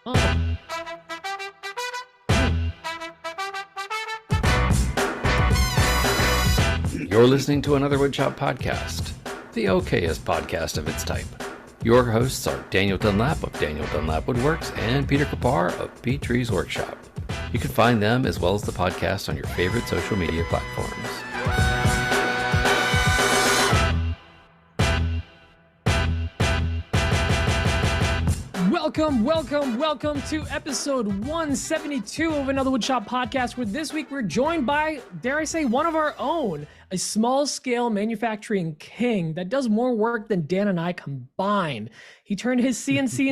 Oh. You're listening to another Woodshop podcast, the okayest podcast of its type. Your hosts are Daniel Dunlap of Daniel Dunlap Woodworks and Peter Kapar of P-Tree's Workshop. You can find them as well as the podcast on your favorite social media platforms. Welcome to episode 172 of another Woodshop podcast, where this week we're joined by, dare I say, one of our own, a small-scale manufacturing king that does more work than Dan and I combined. He turned his CNC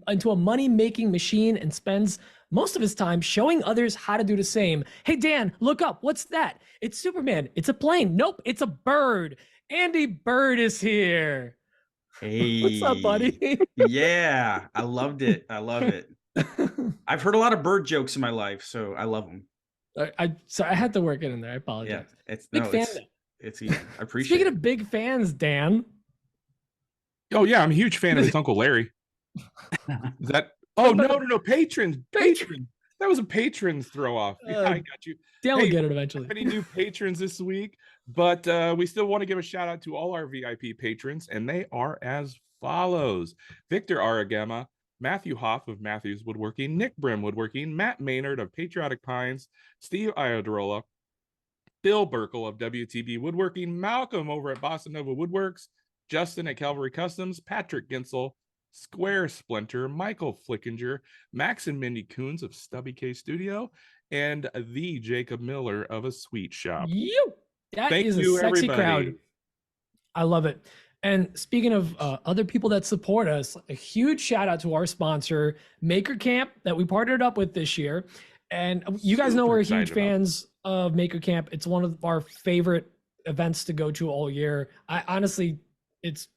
into a money-making machine and spends most of his time showing others how to do the same. Hey, Dan, look up. What's that? It's Superman. It's a plane. Nope, it's a bird. Andy Bird is here. Hey, what's up, buddy? Yeah, I loved it. I love it. I've heard a lot of bird jokes in my life, so I love them. I had to work it in there. I apologize. Yeah, it's big fan. It's easy. I appreciate Speaking it. of big fans, Dan. Oh yeah, I'm a huge fan of his Uncle Larry. Is that? Oh no, patrons. That was a patrons throw off. Yeah, I got you. Dan will get it eventually. Many new patrons this week, but we still want to give a shout out to all our VIP patrons, and they are as follows: Victor Aragema, Matthew Hoff of Matthews Woodworking, Nick Brim Woodworking, Matt Maynard of Patriotic Pines, Steve Iodrola, Bill Burkle of WTB Woodworking, Malcolm over at Bossa Nova Woodworks, Justin at Calvary Customs, Patrick Ginsel, Square Splinter, Michael Flickinger, Max and Mindy Coons of Stubby K Studio, and the Jacob Miller of A Sweet Shop. That is a sexy crowd. I love it. And speaking of other people that support us, a huge shout out to our sponsor, Maker Camp, that we partnered up with this year. And you guys know we're huge fans of Maker Camp. It's one of our favorite events to go to all year. I honestly, it's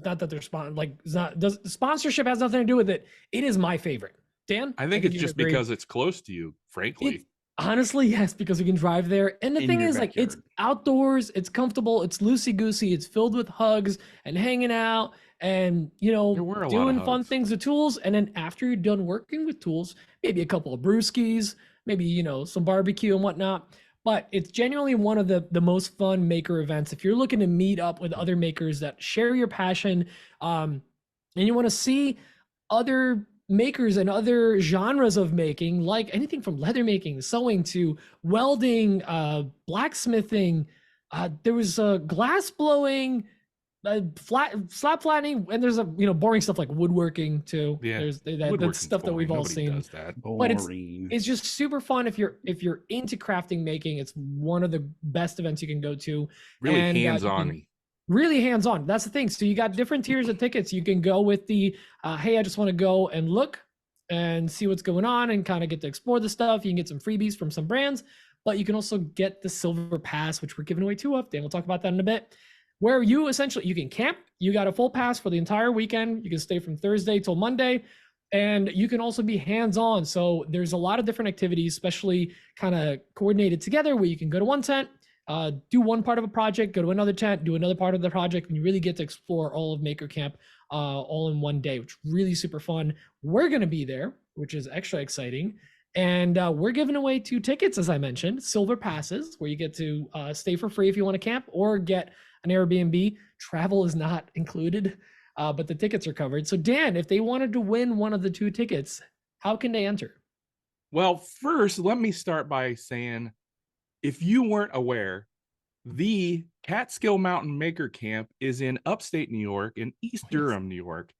not that they're sponsorship has nothing to do with it. It is my favorite. Dan? I think it's just because it's close to you, frankly. Honestly, yes, because we can drive there. And the thing is, like, it's outdoors, it's comfortable, it's loosey-goosey, it's filled with hugs and hanging out and, doing fun things with tools. And then after you're done working with tools, maybe a couple of brewskis, maybe, some barbecue and whatnot. But it's genuinely one of the most fun maker events. If you're looking to meet up with other makers that share your passion, and you want to see other makers and other genres of making, like anything from leather making, sewing to welding, blacksmithing, there was glass blowing, slab flattening, and there's boring stuff like woodworking too. There's that's stuff that we've all seen. But it's just super fun if you're into crafting making. It's one of the best events you can go to. Really hands-on. Really hands-on. That's the thing. So you got different tiers of tickets. You can go with the, hey, I just want to go and look and see what's going on and kind of get to explore the stuff. You can get some freebies from some brands, but you can also get the silver pass, which we're giving away 2 of. Dan, we'll talk about that in a bit. Where you can camp. You got a full pass for the entire weekend. You can stay from Thursday till Monday, and you can also be hands-on. So there's a lot of different activities, especially kind of coordinated together, where you can go to one tent, do one part of a project, go to another tent, do another part of the project, and you really get to explore all of Maker Camp all in one day, which is really super fun. We're going to be there, which is extra exciting. And we're giving away 2 tickets, as I mentioned, silver passes, where you get to stay for free if you want to camp or get an Airbnb. Travel is not included, but the tickets are covered. So Dan, if they wanted to win one of the 2 tickets, how can they enter? Well, first, let me start by saying, if you weren't aware, the Catskill Mountain Maker Camp is in upstate New York, in East Durham, New York,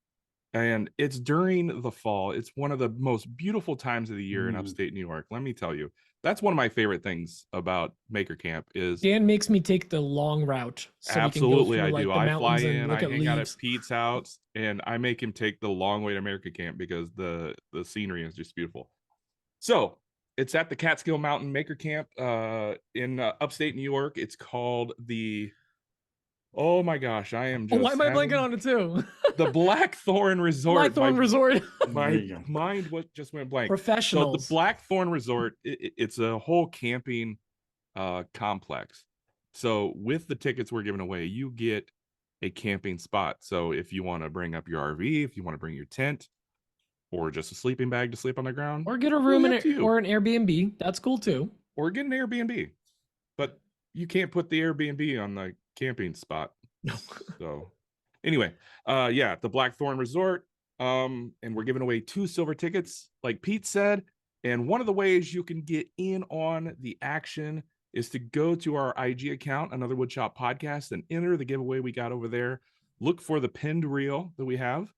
and it's during the fall. It's one of the most beautiful times of the year in upstate New York. Let me tell you, that's one of my favorite things about Maker Camp is Dan makes me take the long route. So absolutely, I do. I fly in, I hang out at Pete's house, and I make him take the long way to Maker Camp because the scenery is just beautiful. So it's at the Catskill Mountain Maker Camp in upstate New York. It's called the, oh my gosh, I am just. Why am I blanking on it too? The Blackthorn Resort. Blackthorn Resort. My mind just went blank. Professionals. So the Blackthorn Resort, it's a whole camping complex. So with the tickets we're giving away, you get a camping spot. So if you want to bring up your RV, if you want to bring your tent, or just a sleeping bag to sleep on the ground, Or get a room Really up to you. or an Airbnb. That's cool too. or get an Airbnb. But you can't put the Airbnb on the camping spot. No. So anyway, yeah, the Blackthorn Resort. And we're giving away 2 silver tickets, like Pete said. And one of the ways you can get in on the action is to go to our IG account, Another Woodshop Podcast, and enter the giveaway we got over there. Look for the pinned reel that we have.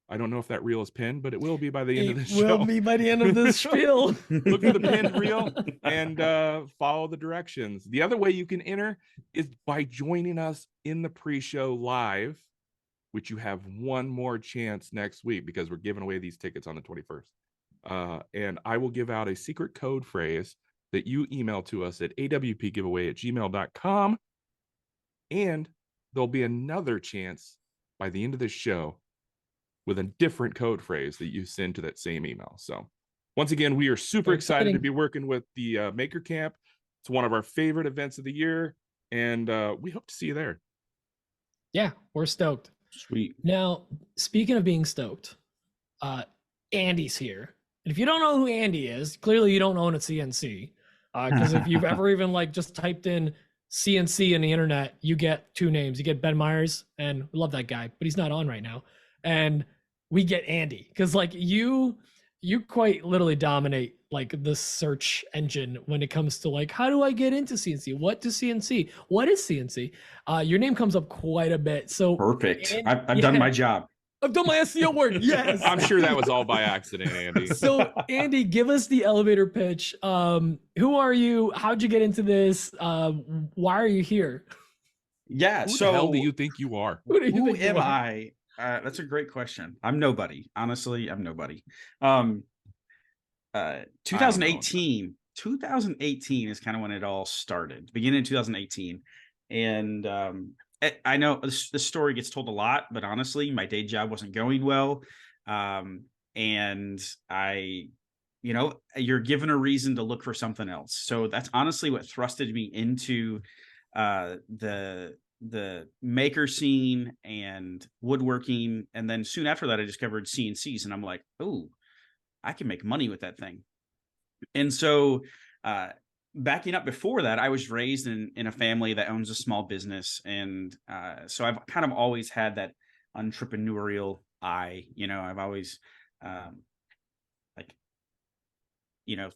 I don't know if that reel is pinned, but it will be by the end of this show. It will be by the end of this spiel. Look for the pinned reel and follow the directions. The other way you can enter is by joining us in the pre-show live, which you have one more chance next week because we're giving away these tickets on the 21st. And I will give out a secret code phrase that you email to us at awpgiveaway@gmail.com. And there'll be another chance by the end of this show with a different code phrase that you send to that same email. So once again, we are super excited to be working with the Maker Camp. It's one of our favorite events of the year, and we hope to see you there. Yeah, we're stoked. Sweet. Now, speaking of being stoked, Andy's here. And if you don't know who Andy is, clearly you don't own a CNC. Because if you've ever even like just typed in CNC in the internet, you get 2 names. You get Ben Myers, and we love that guy, but he's not on right now. And we get Andy, because like you quite literally dominate like the search engine when it comes to like, how do I get into CNC? What is CNC? Your name comes up quite a bit. So Perfect. Andy, I've done my job. I've done my SEO work. Yes. I'm sure that was all by accident, Andy. So Andy, give us the elevator pitch. Who are you? How'd you get into this? Why are you here? Yeah. Who So the hell do you think you are? Who do you who think you am are? I? That's a great question. I'm nobody. Honestly, I'm nobody. 2018 is kind of when it all started, beginning of 2018. And I know this story gets told a lot, but honestly, my day job wasn't going well. And you're given a reason to look for something else. So that's honestly what thrusted me into the maker scene and woodworking. And then soon after that, I discovered CNCs, and I'm like, oh, I can make money with that thing. And so backing up before that, I was raised in a family that owns a small business. And so I've kind of always had that entrepreneurial eye. I've always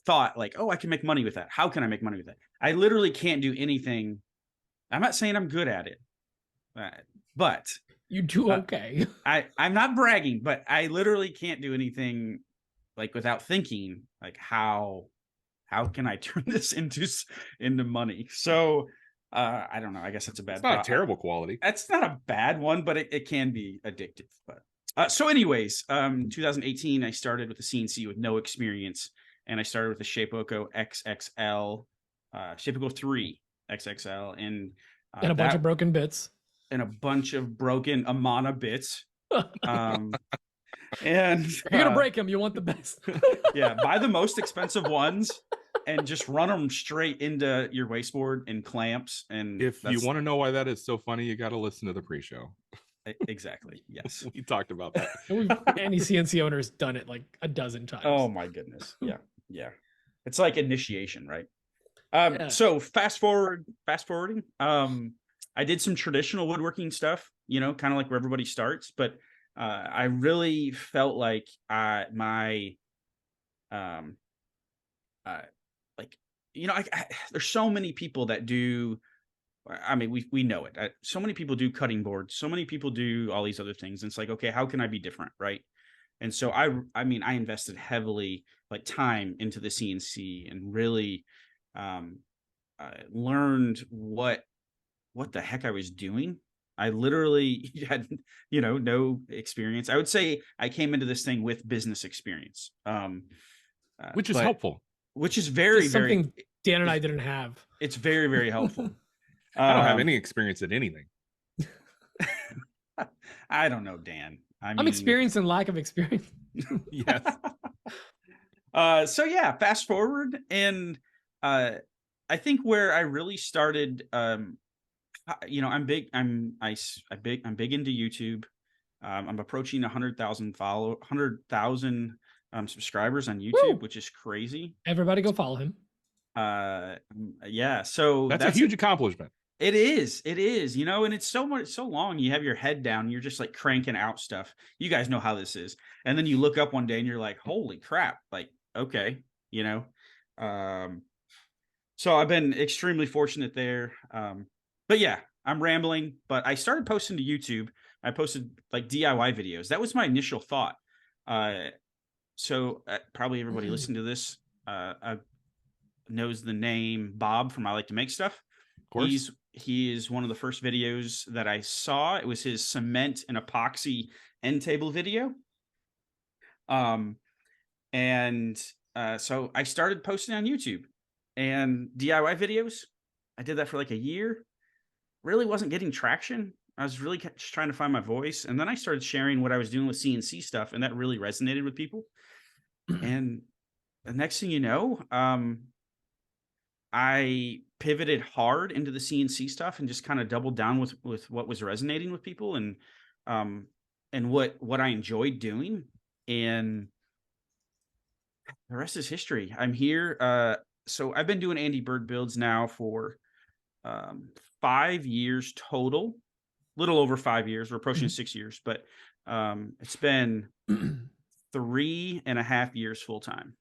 thought like, oh, I can make money with that. How can I make money with that? I literally can't do anything. I'm not saying I'm good at it, but You do okay. I'm not bragging, but I literally can't do anything like without thinking like how can I turn this into money? So I don't know. I guess that's a bad. It's not a terrible quality. That's not a bad one, but it can be addictive. But so anyways, 2018, I started with a CNC with no experience, and I started with a Shapeoko XXL, Shapeoko 3 XXL, and And a bunch of broken bits. and a bunch of broken Amana bits. And If you're gonna break them, you want the best. yeah, buy the most expensive ones and just run them straight into your wasteboard and clamps. And If you want to know why that is so funny, you got to listen to the pre-show. Exactly, yes. We talked about that. Any CNC owner's done it like a dozen times. Oh my goodness. Yeah. It's like initiation, right? Yeah. So fast forwarding. I did some traditional woodworking stuff, kind of like where everybody starts, but I really felt like there's so many people that do. I mean, we know it. So many people do cutting boards. So many people do all these other things. And it's like, okay, how can I be different, right? And so I invested heavily like time into the CNC and really learned what the heck I was doing. I literally had, no experience. I would say I came into this thing with business experience, Which is helpful. Which is very, something very Dan and I didn't have. It's very, very helpful. I don't have any experience at anything. I don't know, Dan. I'm experienced in lack of experience. Yes. So yeah, fast forward, and I think where I really started, I'm big into YouTube. I'm approaching 100,000 subscribers on YouTube, Woo! which is crazy. Everybody go follow him. Yeah, so That's a huge accomplishment. It is, and it's so long. You have your head down, you're just like cranking out stuff. You guys know how this is. And then you look up one day and you're like, holy crap, like, okay, so I've been extremely fortunate there. But yeah, I'm rambling, but I started posting to YouTube. I posted like DIY videos. That was my initial thought. So probably everybody listening to this knows the name Bob from I Like to Make Stuff. Of course. He is one of the first videos that I saw. It was his cement and epoxy end table video. So I started posting on YouTube and DIY videos. I did that for like a year. Really wasn't getting traction. I was really just trying to find my voice. And then I started sharing what I was doing with CNC stuff, and that really resonated with people. And the next thing you know, I pivoted hard into the CNC stuff and just kind of doubled down with what was resonating with people and what I enjoyed doing. And the rest is history. I'm here. So I've been doing Andy Bird builds now for 5 years total, little over 5 years. We're approaching 6 years, but it's been 3.5 years full time.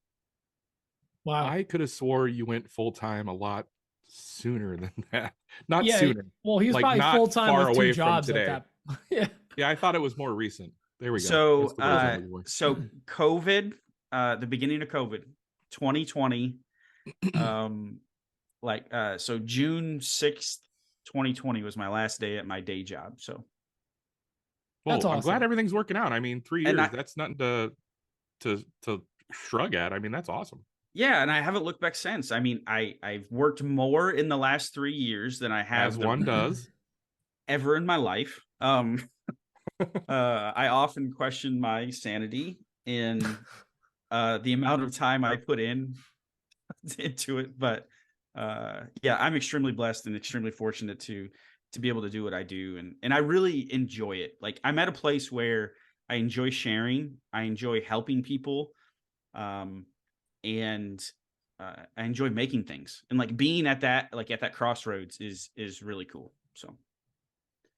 Wow. I could have swore you went full time a lot sooner than that. Not Yeah, sooner. well, he's like probably not full time far with away two jobs from today. at that. Yeah. Yeah, I thought it was more recent. There we go. So, That's the word. so COVID, the beginning of COVID, 2020, so June 6th, 2020 was my last day at my day job. So, well, That's I'm awesome. glad everything's working out. I mean, 3 And years, that's nothing to shrug at. I mean, that's awesome. yeah, and I haven't looked back since. I mean, I've worked more in the last 3 years than I have As one does. ever in my life. I often question my sanity in the amount of time I put into it, but yeah, I'm extremely blessed and extremely fortunate to be able to do what I do, and I really enjoy it. Like, I'm at a place where I enjoy sharing, I enjoy helping people, and I enjoy making things, and like being at that crossroads is really cool. So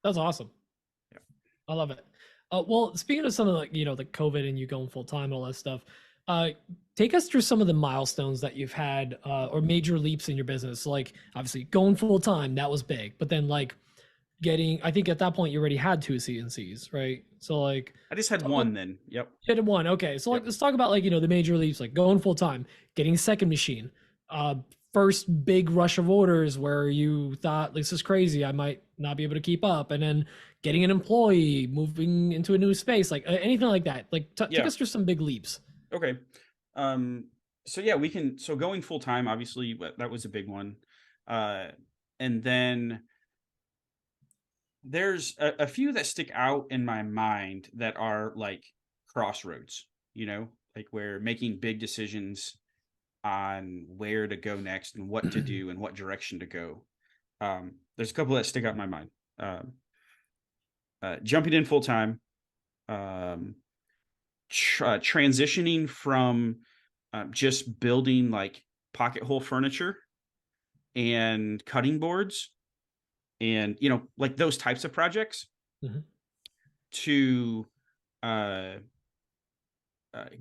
That's awesome. Yeah. I love it. Well, speaking of some of the COVID and you going full time and all that stuff, take us through some of the milestones that you've had or major leaps in your business. Like, obviously going full time, that was big, but then like I think at that point you already had 2 CNCs, right? So like I just had one then. Yep. You had one. Okay. So like, let's talk about like, the major leaps, like going full time, getting a second machine, first big rush of orders where you thought this is crazy, I might not be able to keep up, and then getting an employee, moving into a new space, like anything like that. Like take us through some big leaps. Okay. So yeah, so going full time, obviously that was a big one. And then there's a few that stick out in my mind that are like crossroads, like where making big decisions on where to go next and what to do and what direction to go. There's a couple that stick out in my mind. Jumping in full time, transitioning from just building like pocket hole furniture and cutting boards and like those types of projects to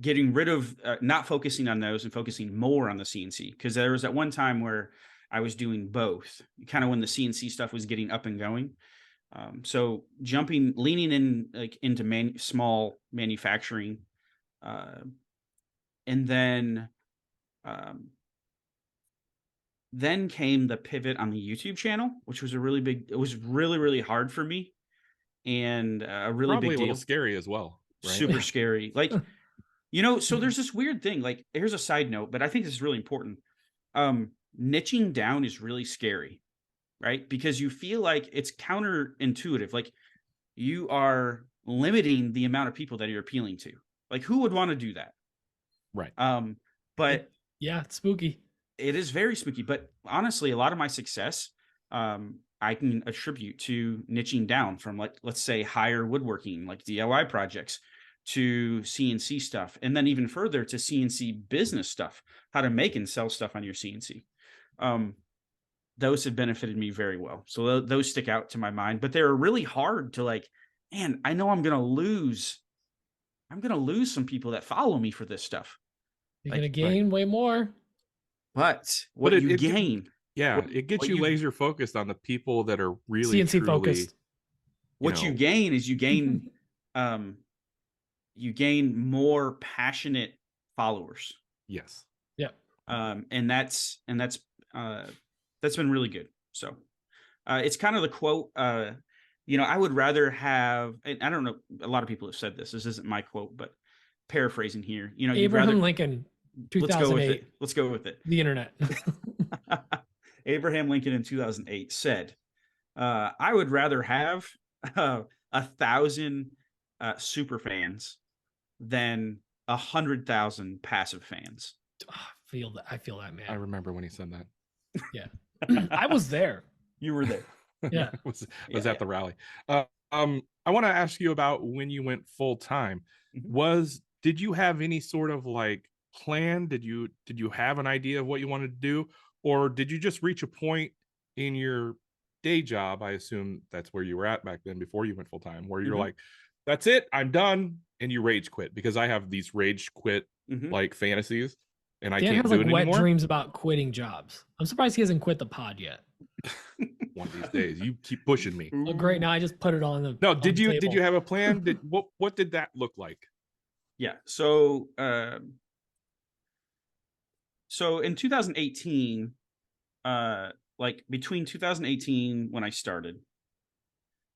getting rid of not focusing on those and focusing more on the CNC, because there was at one time where I was doing both, kind of when the CNC stuff was getting up and going. So leaning in like into small manufacturing, and then came the pivot on the YouTube channel, which was it was really, really hard for me, and a really probably big deal. A little scary as well, right? Super scary. Like, so there's this weird thing, like, here's a side note, but I think this is really important. Niching down is really scary, right? Because you feel like it's counterintuitive. Like, you are limiting the amount of people that you're appealing to. Like, who would want to do that? Right. Yeah, it's spooky. It is very spooky, but honestly, a lot of my success I can attribute to niching down from, like, let's say, higher woodworking, like DIY projects, to CNC stuff, and then even further to CNC business stuff, how to make and sell stuff on your CNC. Those have benefited me very well. So those stick out to my mind, but they're really hard to, like, man, I know I'm going to lose some people that follow me for this stuff. You're Like, gonna gain way more. But what But you gain, yeah, it gets what you you- laser focused on the people that are really CNC truly focused. what you gain is you gain more passionate followers. Yes. Yeah. And that's been really good. So it's kind of the quote, I would rather have, and I don't know, a lot of people have said this isn't my quote, but paraphrasing here, you'd Abraham rather, Lincoln, let's go with 2008. it. Let's go with it. The internet. Abraham Lincoln in 2008 said, I would rather have 1,000 super fans than 100,000 passive fans. I feel that, man. I remember when he said that. Yeah. I was there. You were there. Yeah. was Yeah, at the rally. I want to ask you about when you went full time. Mhm. Did you have any sort of like plan? Did you have an idea of what you wanted to do, or did you just reach a point in your day job? I assume that's where you were at back then before you went full time, where you're Mhm. like, that's it, I'm done, and you rage quit. Because I have these rage quit Mhm. like fantasies, and I Dan can't has do like it wet anymore. dreams about quitting jobs. I'm surprised he hasn't quit the pod yet. One of these days, you keep pushing me. Oh, great. Now I just put it on the No, on did the you table. have a plan? What did that look like? Yeah. So in 2018, like between 2018 when I started,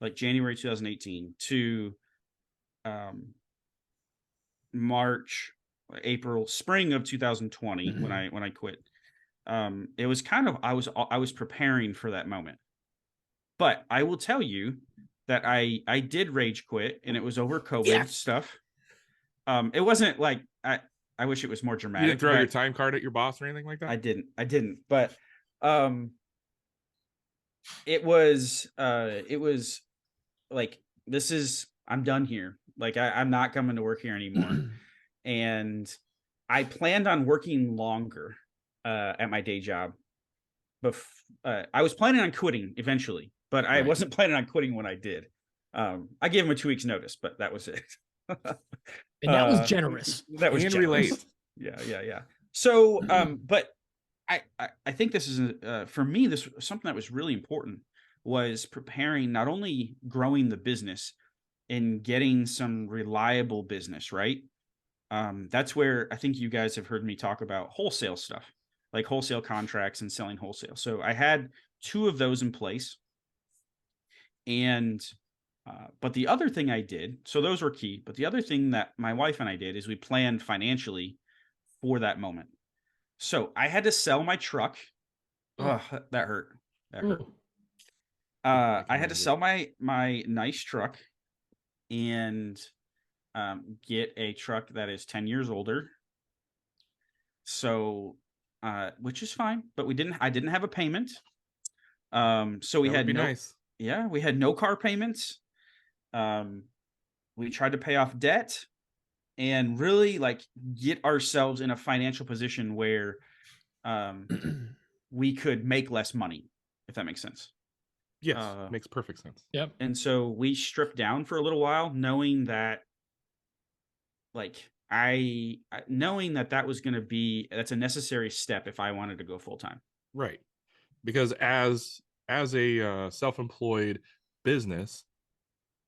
like January 2018 to March, April, spring of 2020 when I quit, it was kind of, I was preparing for that moment. But I will tell you that I did rage quit, and it was over COVID stuff. It wasn't like, I wish it was more You dramatic. didn't throw but your time card at your boss or anything like that? I didn't. But it was like, I'm done here. Like, I'm not coming to work here anymore. And I planned on working longer at my day job. I was planning on quitting eventually, but I Right. wasn't planning on quitting when I did. I gave him a 2 weeks notice, but that was it. And that was generous. That was And generous. relate. Yeah. So, but I think this is for me, this was something that was really important, was preparing, not only growing the business and getting some reliable business, right? That's where I think you guys have heard me talk about wholesale stuff, like wholesale contracts and selling wholesale. So I had 2 of those in place. And but the other thing I did, so those were key, but the other thing that my wife and I did is we planned financially for that moment. So I had to sell my truck. Oh, that hurt. That hurt. Ooh. I had to sell my nice truck and get a truck that is 10 years older. So, which is fine, but I didn't have a payment. So we That would had be nice. Yeah, we had no car payments. We tried to pay off debt and really like get ourselves in a financial position where we could make less money, if that makes sense. Yes, makes perfect sense. Yep. And so we stripped down for a little while, knowing that, like, knowing that that was going to be, that's a necessary step if I wanted to go full time. Right. Because as a self-employed business,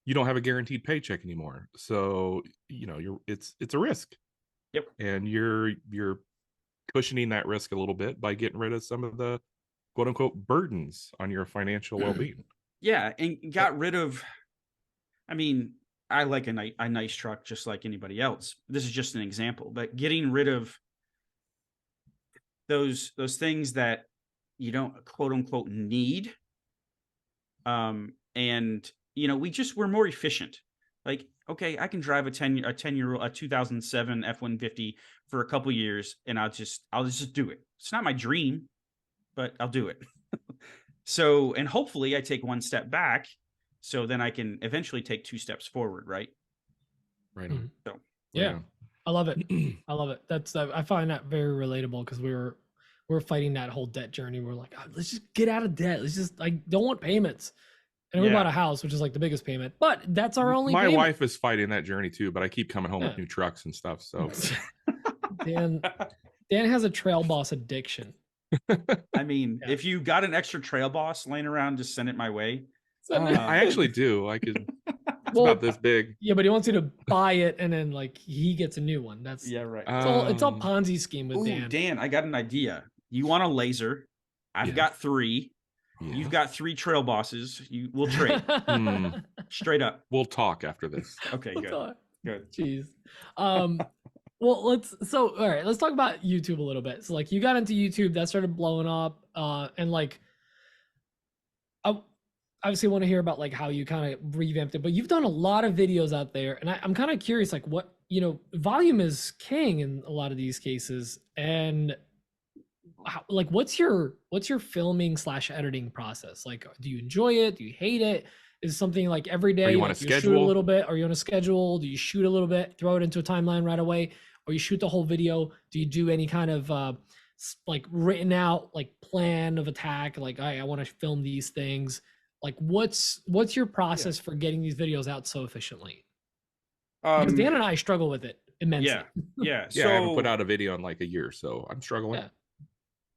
you don't have a guaranteed paycheck anymore. So, it's a risk. Yep. And you're cushioning that risk a little bit by getting rid of some of the quote unquote burdens on your financial well-being. Yeah, and got rid of, I mean, I like a nice truck just like anybody else. This is just an example, but getting rid of those things that you don't quote unquote need. And we're more efficient. Like, okay, I can drive a 2007 F-150 for a couple years, and I'll just do it. It's not my dream, but I'll do it. So, and hopefully I take one step back, so then I can eventually take 2 steps forward, right? Right on. So, Right Yeah. on. I love it. I love it. That's I find that very relatable because we're fighting that whole debt journey. We're like, "Oh, let's just get out of debt. Let's just like don't want payments. And we bought yeah. a house, which is like the biggest payment, but that's our only My payment. wife is fighting that journey too, but I keep coming home Yeah. with new trucks and stuff. So Dan has a trail boss addiction. I mean, Yeah. if you got an extra trail boss laying around, just send it my way. I actually do. I could. It's Well, about this big. Yeah, but he wants you to buy it and then like he gets a new one. That's Yeah, right. it's all Um, Ponzi scheme with Ooh, Dan. Dan, I got an idea. You want a laser? I've Yeah. got 3. Yeah. You've got 3 trail bosses. We'll trade Hmm. straight up. We'll talk after this. Okay, good. Good. Jeez. Well, all right, let's talk about YouTube a little bit. So like you got into YouTube, that started blowing up, and like I obviously want to hear about like how you kind of revamped it, but you've done a lot of videos out there, and I'm kind of curious, like what volume is king in a lot of these cases, and like what's your filming / editing process? Like, do you enjoy it? Do you hate it? Is it something like every day you on a like, you shoot a schedule? little bit? Are you on a schedule? Do you shoot a little bit, throw it into a timeline right away, or you shoot the whole video? Do you do any kind of like written out like plan of attack? Like I want to film these things. Like what's your process for getting these videos out so efficiently? Because Dan and I struggle with it immensely. Yeah, yeah. Yeah, So I haven't put out a video in like a year, so I'm struggling. Yeah.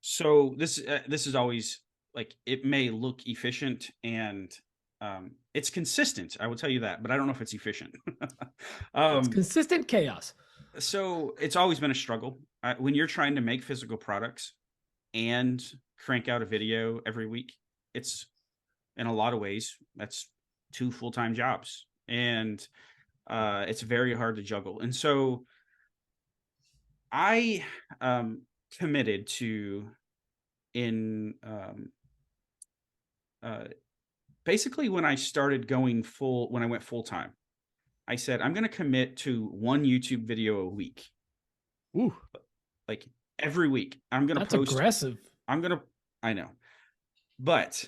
So this is always like, it may look efficient and it's consistent. I will tell you that, but I don't know if it's efficient. It's consistent chaos. So it's always been a struggle when you're trying to make physical products and crank out a video every week. It's, in a lot of ways, that's 2 full-time jobs, and it's very hard to juggle. And so I committed to basically when I went full time, I said, I'm going to commit to 1 YouTube video a week. Ooh. Like every week. I'm going to That's post. aggressive. I know. But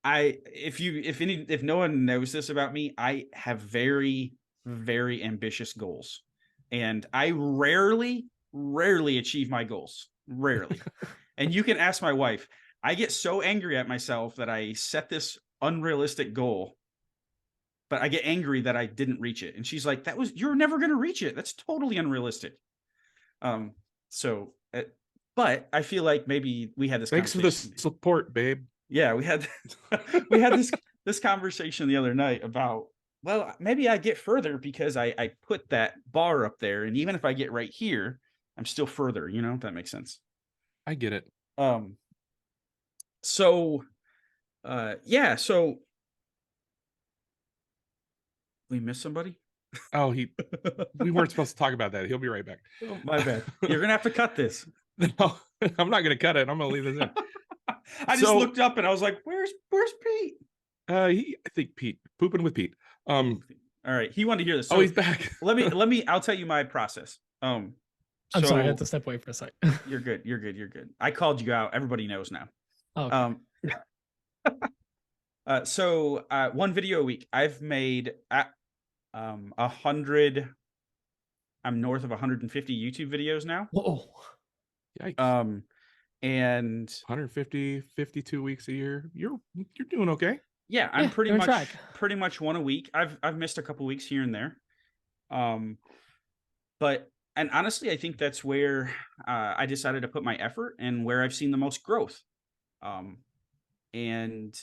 if no one knows this about me, I have very, very ambitious goals. And I rarely achieve my goals. Rarely. And you can ask my wife. I get so angry at myself that I set this unrealistic goal, but I get angry that I didn't reach it. And she's like, you're never going to reach it. That's totally unrealistic. But I feel like maybe we had this Thanks for the support, babe. Yeah, we had this conversation the other night about, well, maybe I get further because I put that bar up there, and even if I get right here, I'm still further, if that makes sense. I get it. So we missed somebody. Oh, we weren't supposed to talk about that. He'll be right back. Oh, my bad. You're gonna have to cut this. No, I'm not gonna cut it. I'm gonna leave this in. I just looked up and I was like, "Where's Pete?" I think Pete pooping with Pete. All right, he wanted to hear this. So, he's back. let me. I'll tell you my process. I'm sorry, I had to step away for a sec. You're good. I called you out. Everybody knows now. Oh. Okay. So 1 video a week. I've made 100. I'm north of 150 YouTube videos now. Whoa. Yikes. And 150, 52 weeks a year. You're doing okay. Yeah, I'm pretty on much 1 a week. I've missed a couple weeks here and there. But honestly, I think that's where I decided to put my effort and where I've seen the most growth. And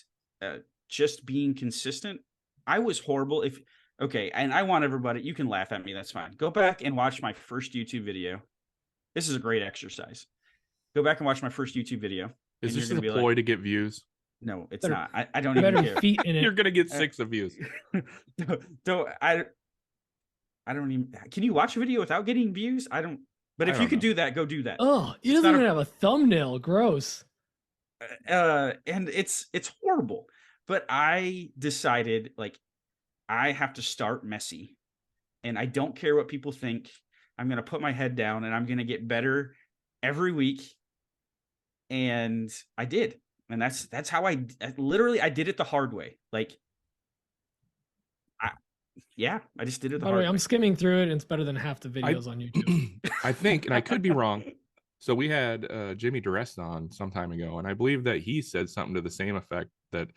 just being consistent. I was horrible. And I want everybody, you can laugh at me, that's fine. Go back and watch my first YouTube video. This is a great exercise. Go back and watch my first YouTube video. Is this a ploy to get views? No, it's not. I don't even care. Feet in it. You're gonna get 6 of views. I don't even. Can you watch a video without getting views? I don't. But if you could do that, go do that. Oh, he doesn't even have a thumbnail. Gross. And it's horrible. But I decided, like, I have to start messy, and I don't care what people think. I'm gonna put my head down, and I'm gonna get better every week. And I did. And that's how I literally, I did it the hard way. Like, I just did it the By the way, hard I'm way. skimming through it. And it's better than half the videos on YouTube. I think, and I could be wrong. So we had Jimmy DeRest on some time ago, and I believe that he said something to the same effect that,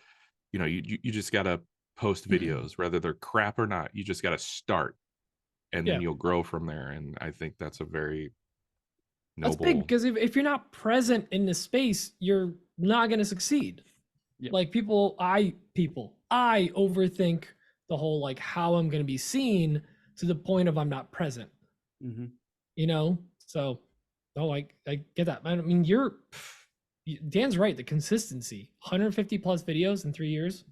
you just got to post videos, whether they're crap or not. You just got to start, and then you'll grow from there. And I think that's a very That's noble. big because if you're not present in the space, you're not going to succeed. Yep. Like I overthink the whole like how I'm going to be seen to the point of I'm not present. Mm-hmm. So I get that. I mean, Dan's right. The consistency, 150 plus videos in 3 years.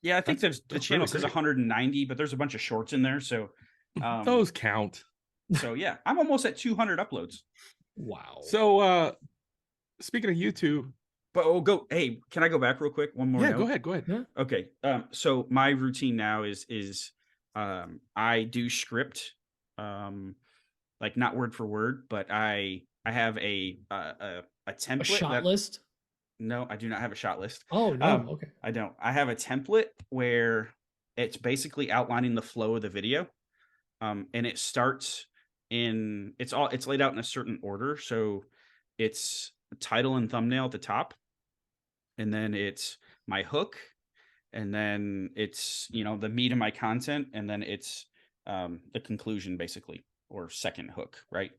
Yeah, I think the channel really says great. 190, but there's a bunch of shorts in there. So Those count. So yeah, I'm almost at 200 uploads. Wow. So speaking of YouTube, But hey, can I go back real quick? One more yeah, note? go ahead. Yeah. Okay. So my routine now is I do script, like not word for word, but I have a template. A shot list? No, I do not have a shot list. Oh no. Okay. I don't. I have a template where it's basically outlining the flow of the video. And it starts it's laid out in a certain order. So it's title and thumbnail at the top, and then it's my hook, and then it's the meat of my content, and then it's the conclusion basically, or second hook, right?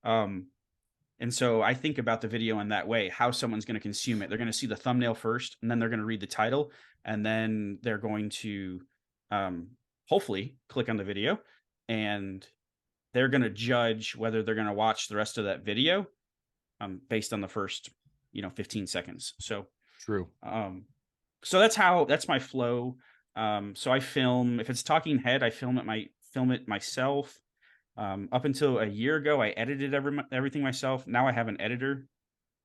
And so I think about the video in that way, how someone's going to consume it. They're going to see the thumbnail first, and then they're going to read the title, and then they're going to hopefully click on the video, and they're going to judge whether they're going to watch the rest of that video based on the first 15 seconds. So True. So that's my flow. So I film, if it's talking head, I film it myself. Up until a year ago, I edited everything myself. Now I have an editor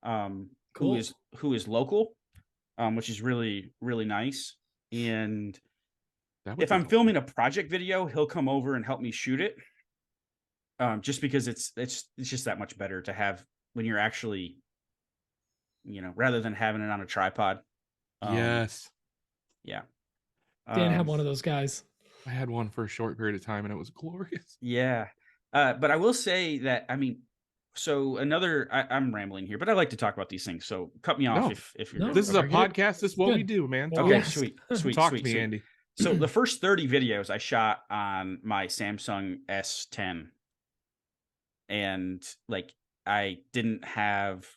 Cool. who is local, which is really, really nice. And if I'm filming a project video, he'll come over and help me shoot it. Just because it's just that much better to have when you're actually, rather than having it on a tripod. Yes. Yeah. Dan had one of those guys. I had one for a short period of time, and it was glorious. Yeah. But I will say that, so I'm rambling here, but I like to talk about these things. So cut me off if you're good. This is a Okay. podcast. This is what Good. we do, man. Well, Okay, yes. sweet. Talk to me, Andy. So the first 30 videos I shot on my Samsung S10, and like I didn't have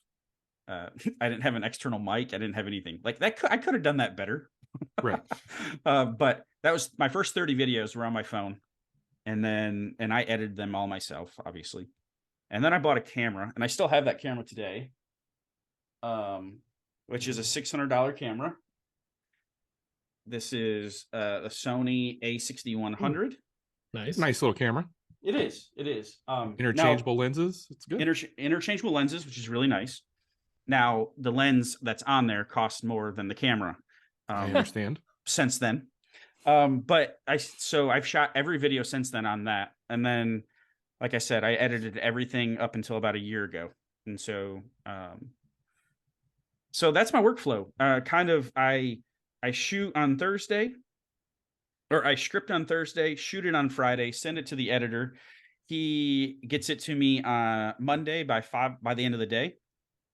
an external mic. I didn't have anything like that. I could have done that better. Right. But that was my first 30 videos were on my phone, and I edited them all myself, obviously. And then I bought a camera, and I still have that camera today, which is a $600 camera. This is a Sony A6100. Nice. Nice little camera. It is. Interchangeable lenses. It's good. Interchangeable lenses, which is really nice. Now, the lens that's on there costs more than the camera. I understand. Since then. But I've shot every video since then on that. And then, like I said, I edited everything up until about a year ago. And so that's my workflow. I shoot on Thursday, or I script on Thursday, shoot it on Friday, send it to the editor. He gets it to me Monday by the end of the day.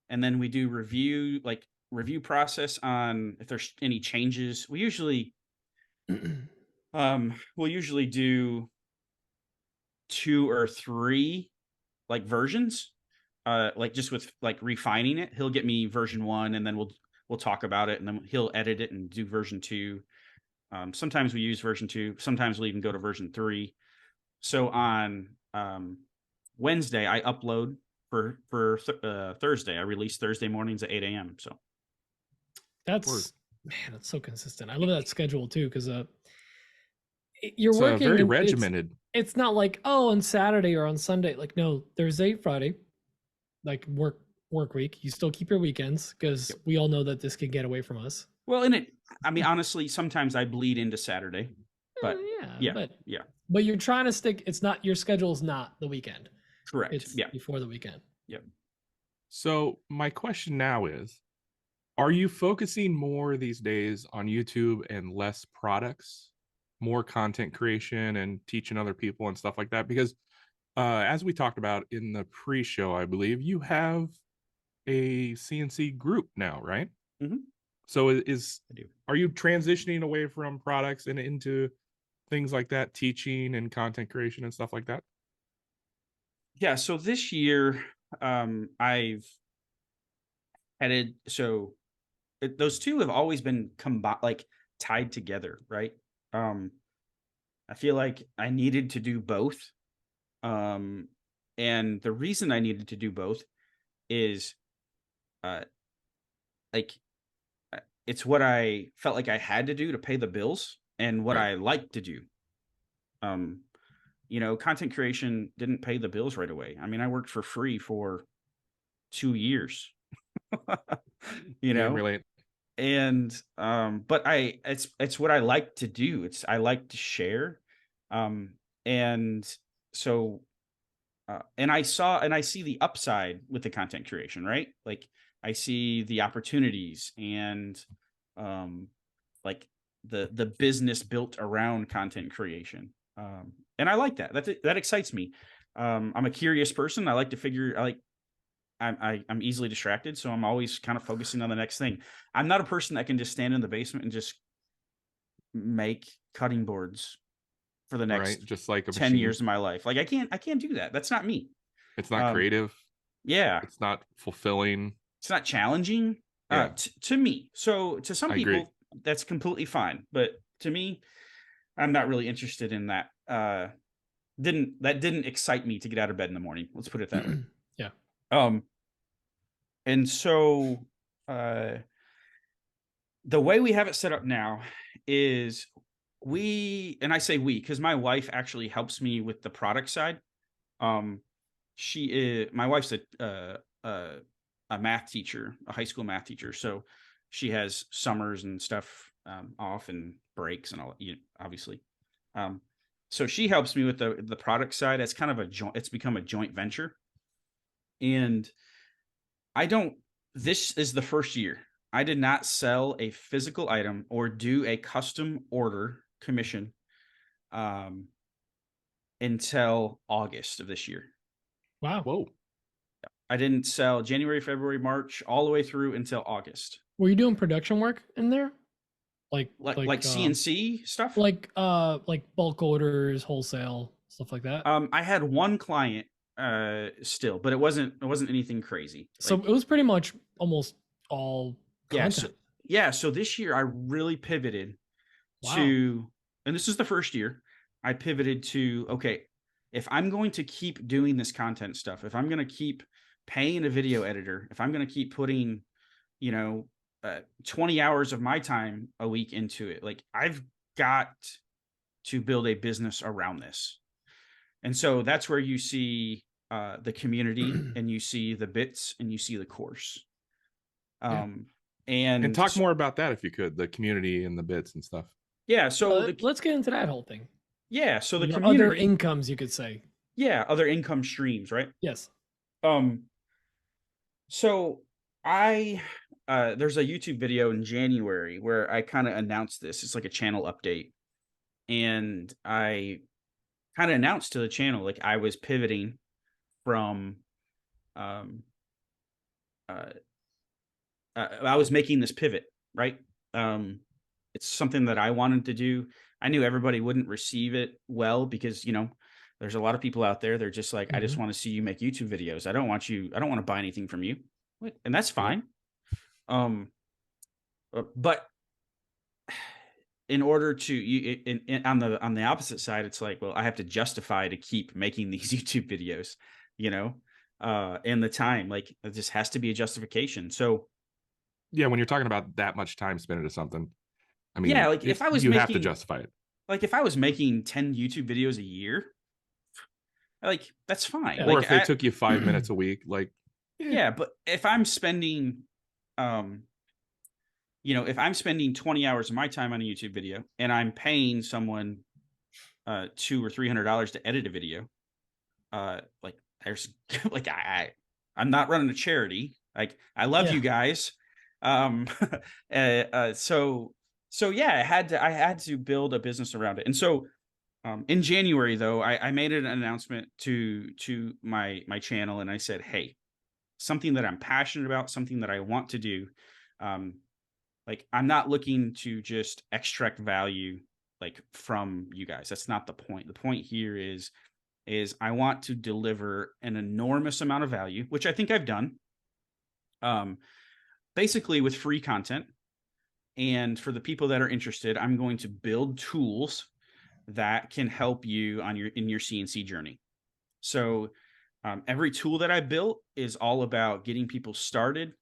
And then we do review process on if there's any changes. We usually we'll usually do 2 or 3 versions, just with refining it. He'll get me version 1, and then we'll talk about it, and then he'll edit it and do version 2. Sometimes we use version 2. Sometimes we'll even go to version 3. So on Wednesday, I upload for Thursday. I release Thursday mornings at 8 a.m. So that's so consistent. I love that schedule too, because you're working very regimented. It's not like, oh, on Saturday or on Sunday. Like, no, Thursday, Friday, work week. You still keep your weekends, because we all know that this can get away from us. Well, honestly, sometimes I bleed into Saturday, but but you're trying to stick. It's not, your schedule's not the weekend. Correct. It's before the weekend. Yep. So my question now is, are you focusing more these days on YouTube and less products, more content creation and teaching other people and stuff like that? Because as we talked about in the pre-show, I believe you have a CNC group now, right? Mhm. So I do. are you transitioning away from products and into things like that, teaching and content creation and stuff like that? Yeah. So this year, I've headed. So those two have always been combined, like tied together, right? Um, I feel like I needed to do both. Um, and the reason I needed to do both is, uh, like it's what I felt like I had to do to pay the bills and what Right. I like to do. Um, content creation didn't pay the bills right away. I mean, I worked for free for 2 years, you Can know, relate. and but it's what I like to do. I like to share. Um, and so and I see the upside with the content creation, right? Like I see the opportunities and um like the business built around content creation. And I like that. That excites me. I'm a curious person. I like to figure I like I'm easily distracted, so I'm always kind of focusing on the next thing. I'm not a person that can just stand in the basement and just make cutting boards for the Right. next Just like a 10 machine. years of my life. Like I can't do that. That's not me. It's not Um, creative. yeah, It's not fulfilling. it's not challenging Yeah, to me. So to some I agree. people, that's completely fine. But to me, I'm not really interested in that. Didn't excite me to get out of bed in the morning. Let's put it that way. Yeah. Um, and so uh, the way we have it set up now is and I say we because my wife actually helps me with the product side. Um, she is my wife's a math teacher, a high school math teacher. So she has summers and stuff off and breaks and all, obviously. Um, so she helps me with the product side. It's kind of a joint. It's become a joint venture, and I don't. This is the first year I did not sell a physical item or do a custom order commission um, until August of this year. Wow. Whoa. I didn't sell January, February, March, all the way through until August. Were you doing production work in there? Like Like CNC stuff. like bulk orders, wholesale, stuff like that? I had one client still, but it wasn't anything crazy. So it was pretty much almost all Yeah, content. so this year I really pivoted Wow. to, and this is the first year I pivoted to, okay, if I'm going to keep doing this content stuff, if I'm going to keep paying a video editor, if I'm going to keep putting, you know, 20 hours of my time a week into it, like I've got to build a business around this. And so that's where you see the community and you see the bits and you see the course. Yeah. Um, And and talk more about that if you could, the community and the bits and stuff. yeah, so Let's get into that whole thing. the Your other community, incomes, you could say. yeah, other income streams, right? Yes. Um, so I there's a YouTube video in January where I kind of announced this. It's like a channel update. And I kind of announced to the channel like I was pivoting from um uh, I was making this pivot, right? Um it's something that I wanted to do. I knew everybody wouldn't receive it well because, there's a lot of people out there, they're just like, I just want to see you make YouTube videos. I don't want to buy anything from you. And that's fine. Um but in order to on the opposite side, it's like, well, I have to justify to keep making these YouTube videos, and the time, like it just has to be a justification. So Yeah, when you're talking about that much time spent into something, I yeah, mean, like you have to justify it. if I was making 10 YouTube videos a year, like that's fine. Yeah. Or Like if they took you 5 minutes a week, like, yeah, but if I'm spending, um, if I'm spending 20 hours of my time on a YouTube video and I'm paying someone $200 or $300 to edit a video, like there's like I'm not running a charity. Like, I love Yeah. you guys. Um, so yeah, I had to build a business around it. And so, in January though, I made an announcement to my channel, and I said, hey, something that I'm passionate about, something that I want to do. Um, like, I'm not looking to just extract value like from you guys. That's not the point. The point here is I want to deliver an enormous amount of value, which I think I've done. Um, basically with free content. And for the people that are interested, I'm going to build tools that can help you on your CNC journey. So every tool that I built is all about getting people started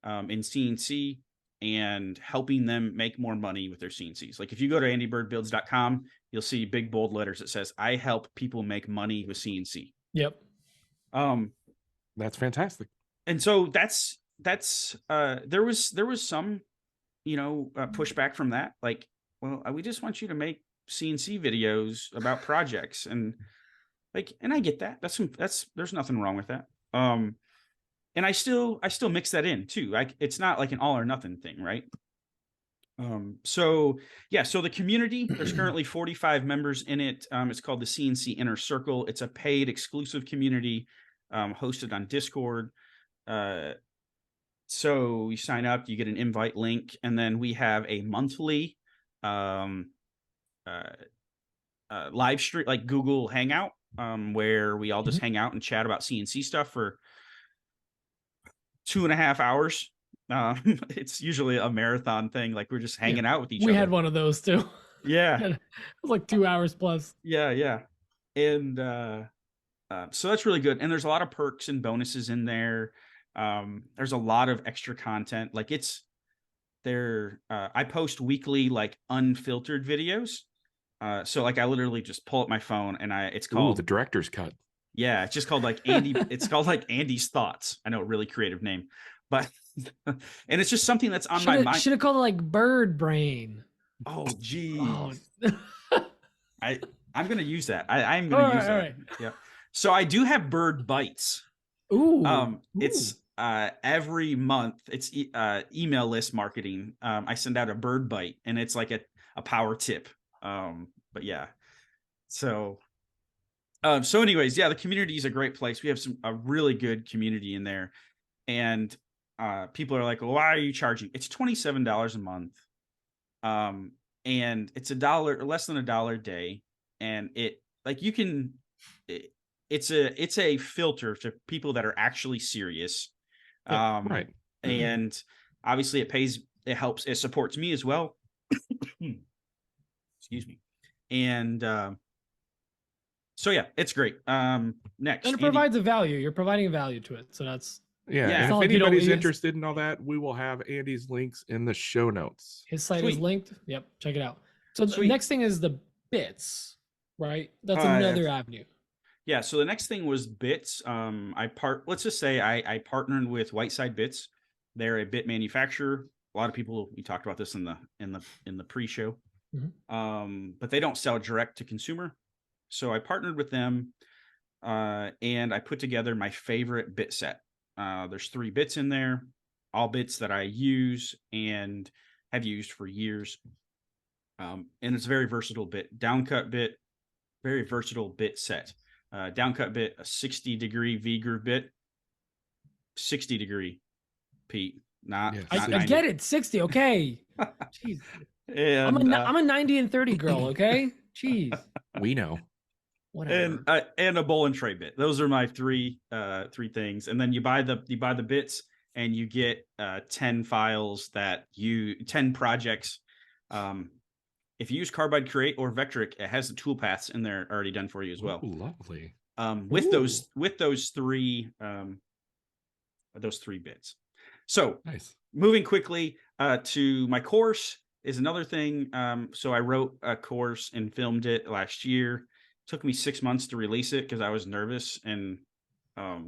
in CNC and helping them make more money with their CNCs. Like, if you go to andybirdbuilds.com, you'll see big bold letters that says, I help people make money with CNC. Yep. That's fantastic. And so that's there was some, pushback from that. Like, well, we just want you to make CNC videos about projects, and I get that. There's nothing wrong with that. And I still mix that in too. Like, it's not like an all or nothing thing, right? So yeah, so the community, there's currently 45 members in it. It's called the CNC Inner Circle. It's a paid exclusive community, hosted on Discord. So you sign up, you get an invite link, and then we have a monthly live stream, like Google Hangout, where we all just hang out and chat about CNC stuff for 2.5 hours. It's usually a marathon thing. Like, we're just hanging out with each other. We had one of those too. Yeah. It was like 2 hours plus. Yeah. And so that's really good. And there's a lot of perks and bonuses in there. There's a lot of extra content. Like, it's there. I post weekly, like, unfiltered videos. So like, I literally just pull up my phone and it's called the director's cut. Yeah, it's just called like Andy. It's called like Andy's Thoughts. I know, a really creative name, but and it's just something that's on my mind. Should have called it like Bird Brain. Oh, geez. Oh. I'm gonna use that. I'm gonna use that. Right. Yeah. So I do have Bird Bites. Ooh. It's every month. It's email list marketing. I send out a Bird Bite, and it's like a power tip. But yeah. So anyways, yeah, the community is a great place. We have a really good community in there, and people are like, well, why are you charging? It's $27 a month. And it's less than $1 a day. And it's a filter to people that are actually serious. Yeah, right. And obviously it helps, it supports me as well. Excuse me. And, so yeah, it's great. Next. And it provides a value. You're providing a value to it. So that's And if anybody's interested in all that, we will have Andy's links in the show notes. His site is linked. Yep, check it out. So the next thing is the bits, right? That's another avenue. Yeah. So the next thing was bits. Let's just say I partnered with Whiteside Bits. They're a bit manufacturer. A lot of people, we talked about this in the pre-show. But they don't sell direct to consumer. So I partnered with them, and I put together my favorite bit set. There's 3 bits in there, all bits that I use and have used for years. And it's a very versatile bit. Downcut bit, very versatile bit set. Downcut bit, a 60-degree V-groove bit. 60-degree, Pete. Not I get it. 60, okay. Jeez. And, I'm a 90 and 30 girl, okay? Jeez. We know. Whatever. And a bowl and tray bit. Those are my three things. And then you buy the bits, and you get 10 files 10 projects. If you use Carbide Create or Vectric, it has the toolpaths in there already done for you as well. Ooh, lovely. With those three bits. So nice. Moving quickly to my course is another thing. So I wrote a course and filmed it last year. Took me 6 months to release it because I was nervous and well,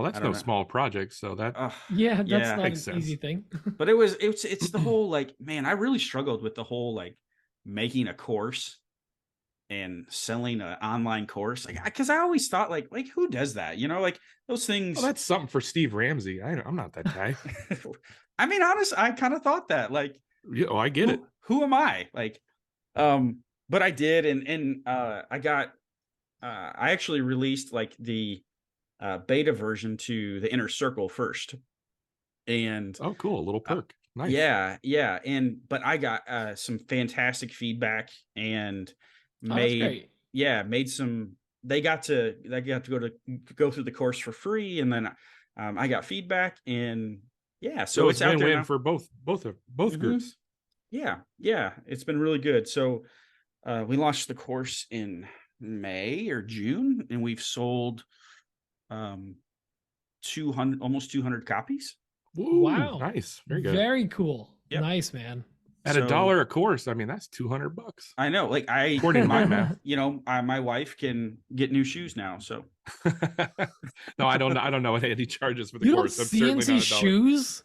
that's no small project, so that that's not an easy thing. But it's the whole, like, man, I really struggled with the whole, like, making a course. and selling an online course, like, because I always thought like who does that, like those things. Well, that's something for Steve Ramsey. I'm not that guy. I mean, honest, I kind of thought that, like, Yeah, oh, I get it. Who am I? Like, but I did, and I got, I actually released like the beta version to the inner circle first, and Oh, cool, a little perk. Nice. yeah, but I got some fantastic feedback, and That's great. made some. They got to go through the course for free, and then I got feedback, and yeah, so it's out there win-win now for both groups. Yeah, it's been really good. So we launched the course in May or June, and we've sold 200, almost 200 copies. Ooh, Wow. nice, very good. Very cool. Yep. Nice, man. At $1 a course, I mean, that's $200. I know, like According to my math. My wife can get new shoes now, so. No, I don't know what Andy charges for the You course. don't That's certainly CNC not $1. shoes?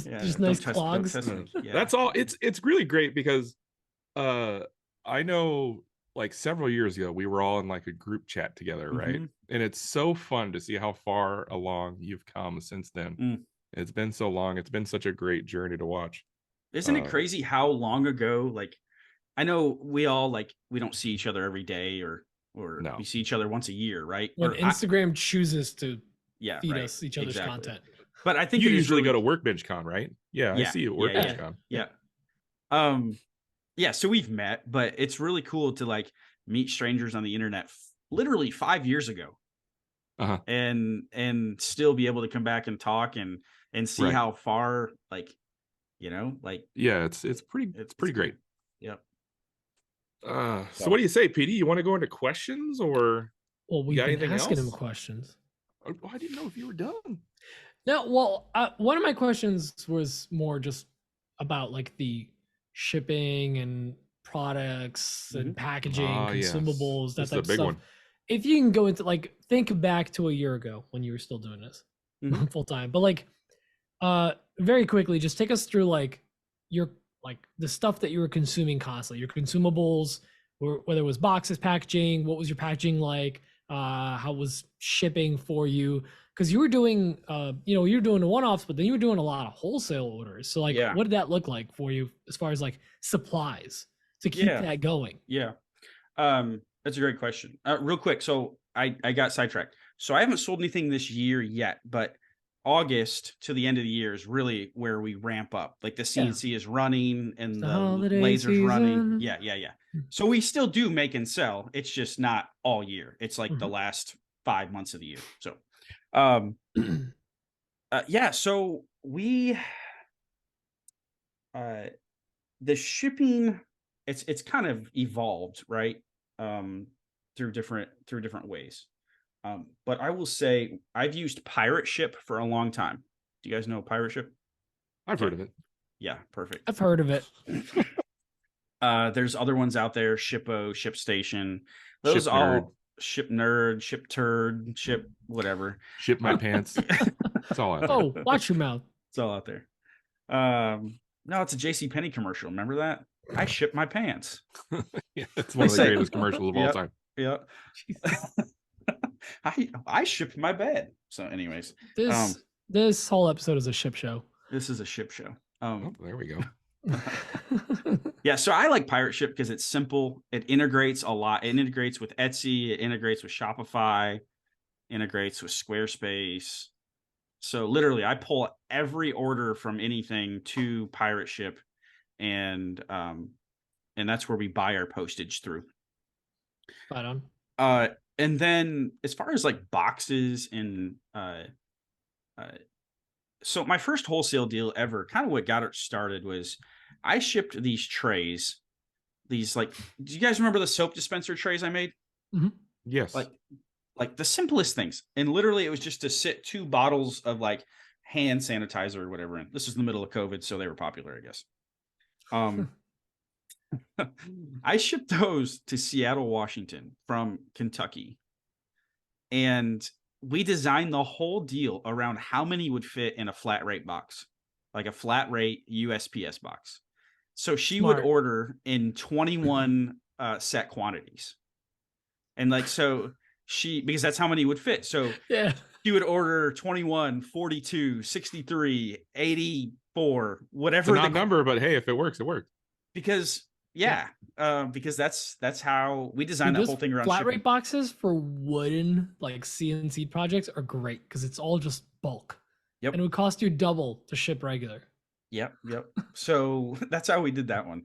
Yeah, just don't nice test- clogs. don't test me. Yeah. That's all. It's really great because I know like several years ago we were all in like a group chat together, right? And it's so fun to see how far along you've come since then. It's been so long. It's been such a great journey to watch. Isn't it crazy how long ago, like, I know we all, like, we don't see each other every day, or No. we see each other once a year, right? When Or Instagram chooses to feed right, us each other's exactly. content. But I think You it is usually really, go to Workbench Con, right? Yeah, I see you at Workbench Con. Yeah, so we've met, but it's really cool to like meet strangers on the internet literally 5 years ago. And still be able to come back and talk and see Right. how far, like, yeah, it's pretty great. Yep. So what do you say, PD? You want to go into questions, or Well, you we've got been anything asking him else? questions. Oh, I didn't know if you were done. No, well, one of my questions was more just about like the shipping and products and packaging, Yes. consumables, that This is type a of big stuff. one. If you can go into like think back to a year ago when you were still doing this full time, but like very quickly, just take us through like your like the stuff that you were consuming constantly, your consumables, or whether it was boxes, packaging, what was your packaging like, how was shipping for you? Because you were doing you were doing the one-offs, but then you were doing a lot of wholesale orders. So like what did that look like for you as far as like supplies to keep that going? Yeah. That's a great question. Real quick, so I got sidetracked. So I haven't sold anything this year yet, but August to the end of the year is really where we ramp up. Like the CNC is running and the laser's running. Yeah. So we still do make and sell. It's just not all year. It's like the last 5 months of the year. So, so we, the shipping, it's kind of evolved, right? Through different ways. But I will say I've used Pirate Ship for a long time. Do you guys know Pirate Ship? I've heard of it. Yeah, perfect. I've heard of it. There's other ones out there, Shippo, ShipStation. Those Ship all Nerd. Ship Nerd, Ship Turd, Ship whatever. Ship my pants. It's all out there. Oh, watch your mouth. It's all out there. No, it's a JCPenney commercial. Remember that? I ship my pants. Yeah, it's one of the greatest commercials of all time. Yeah. I shipped my bed. So, anyways, this whole episode is a ship show. This is a ship show. There we go. Yeah, so I like Pirate Ship because it's simple. It integrates a lot. It integrates with Etsy. It integrates with Shopify. Integrates with Squarespace. So literally, I pull every order from anything to Pirate Ship, and that's where we buy our postage through. Right on. And then as far as like boxes and so my first wholesale deal ever, kind of what got it started was I shipped these trays. These, like, do you guys remember the soap dispenser trays I made? Yes. Like the simplest things. And literally it was just to sit 2 bottles of like hand sanitizer or whatever in. This was in the middle of COVID, so they were popular, I guess. I shipped those to Seattle, Washington from Kentucky. And we designed the whole deal around how many would fit in a flat rate box, like a flat rate USPS box. So she Smart. would order in 21 set quantities. And like, so because that's how many would fit. So Yeah. she would order 21, 42, 63, 84, It's whatever an odd number, but hey, if it works, it works. because because that's how we designed Dude, that whole thing around flat shipping. rate boxes for wooden like CNC projects are great because it's all just bulk. Yep. And it would cost you double to ship regular. Yep. So that's how we did that one.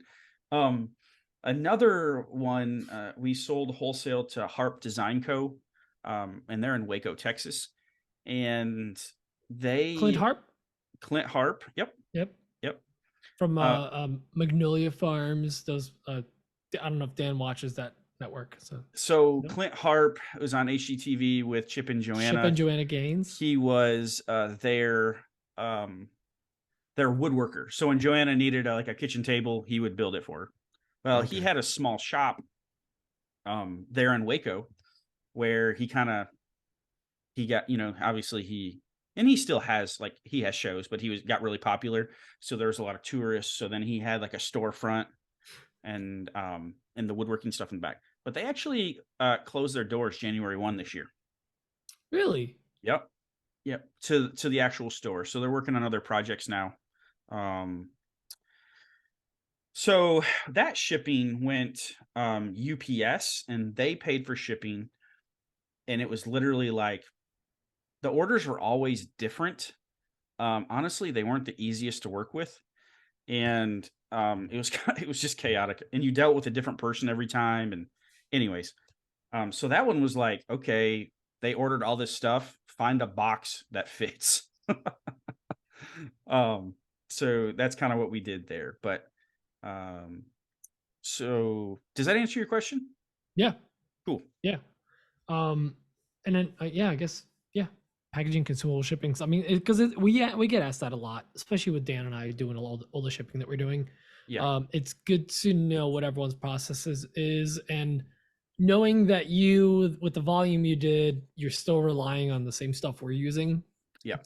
Another one, we sold wholesale to Harp Design Co. And they're in Waco, Texas. And Clint Harp? Clint Harp. Yep. From Magnolia Farms. Those I don't know if Dan watches that network. So Clint Harp was on HGTV with Chip and Joanna Gaines. He was their woodworker. So when Joanna needed like a kitchen table, he would build it for her. Well, he had a small shop there in Waco where he got, obviously he still has he has shows, but he got really popular. So there was a lot of tourists. So then he had like a storefront and the woodworking stuff in the back. But they actually closed their doors January 1 this year. Really? Yep. To the actual store. So they're working on other projects now. So that shipping went UPS and they paid for shipping. And it was literally like the orders were always different. Honestly, they weren't the easiest to work with. And it was just chaotic. And you dealt with a different person every time. And anyways, so that one was like, okay, they ordered all this stuff, find a box that fits. So that's kind of what we did there. But so does that answer your question? Yeah. Cool. Yeah. And then I guess packaging, consumable shipping. I mean, because we get asked that a lot, especially with Dan and I doing all the shipping that we're doing. Yeah. It's good to know what everyone's processes is, and knowing that you, with the volume you did, you're still relying on the same stuff we're using. Yeah.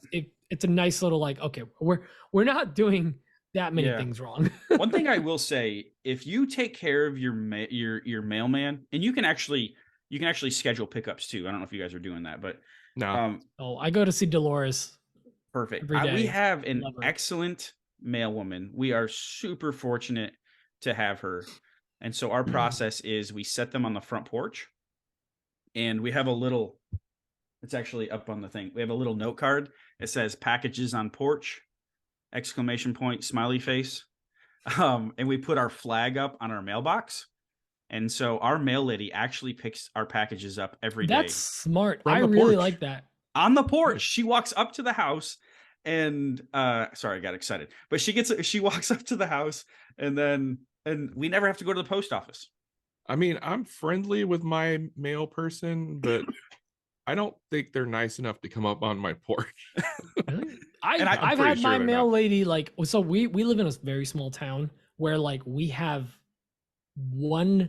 It's a nice little okay, we're not doing that many things wrong. One thing I will say, if you take care of your mailman, and you can actually schedule pickups too. I don't know if you guys are doing that, but no. I go to see Dolores. Perfect. Every day. We have an excellent mailwoman. We are super fortunate to have her. And so our process is we set them on the front porch, and we have it's actually up on the thing. We have a little note card. It says packages on porch, ! Smiley face. And we put our flag up on our mailbox. And so our mail lady actually picks our packages up every day. That's smart. I really like that. On the porch. She walks up to the house and sorry, I got excited. But she walks up to the house and we never have to go to the post office. I mean, I'm friendly with my mail person, but I don't think they're nice enough to come up on my porch. Really? I've had my mail lady so we live in a very small town where we have one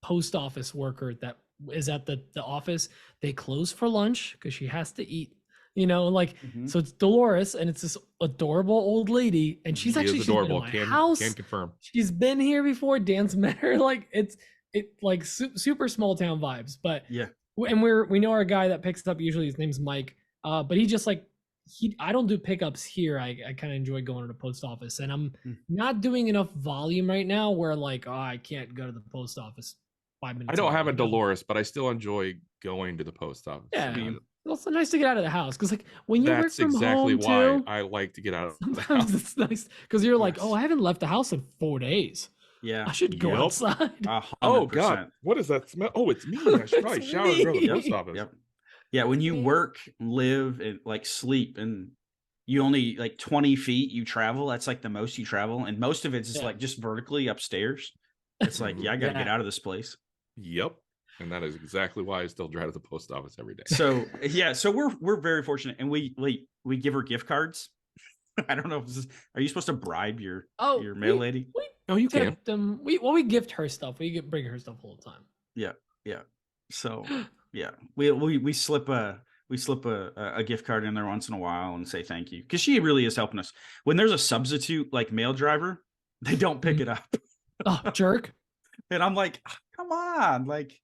post office worker that is at the office. They close for lunch because she has to eat, so it's Dolores, and it's this adorable old lady, and she's adorable. Can confirm. She's been here before. Dan's met her. Super small town vibes, but yeah. And we know our guy that picks up, usually his name's Mike, but he just I don't do pickups here. I kind of enjoy going to the post office, and I'm not doing enough volume right now where I can't go to the post office 5 minutes. I don't have a Dolores, but I still enjoy going to the post office. Yeah. It's also nice to get out of the house because when you work from exactly home why too, I like to get out of the sometimes house. it's nice because you're I haven't left the house in 4 days. Yeah, I should go outside. 100%. Oh God, what is that smell? Oh, it's me. I should probably shower and go to the post office. Yep. Yeah, when you work, live, and sleep, and you only 20 feet you travel, that's the most you travel, and most of it's just vertically upstairs. It's I gotta get out of this place. Yep. And that is exactly why I still drive to the post office every day. So we're very fortunate, and we give her gift cards. I don't know if are you supposed to bribe your mail lady? You can. We gift her stuff. We bring her stuff all the time. Yeah. So yeah, we slip a gift card in there once in a while and say thank you, because she really is helping us. When there's a substitute mail driver, They don't pick Mhm. it up. Oh, jerk. And I'm like, come on. Like,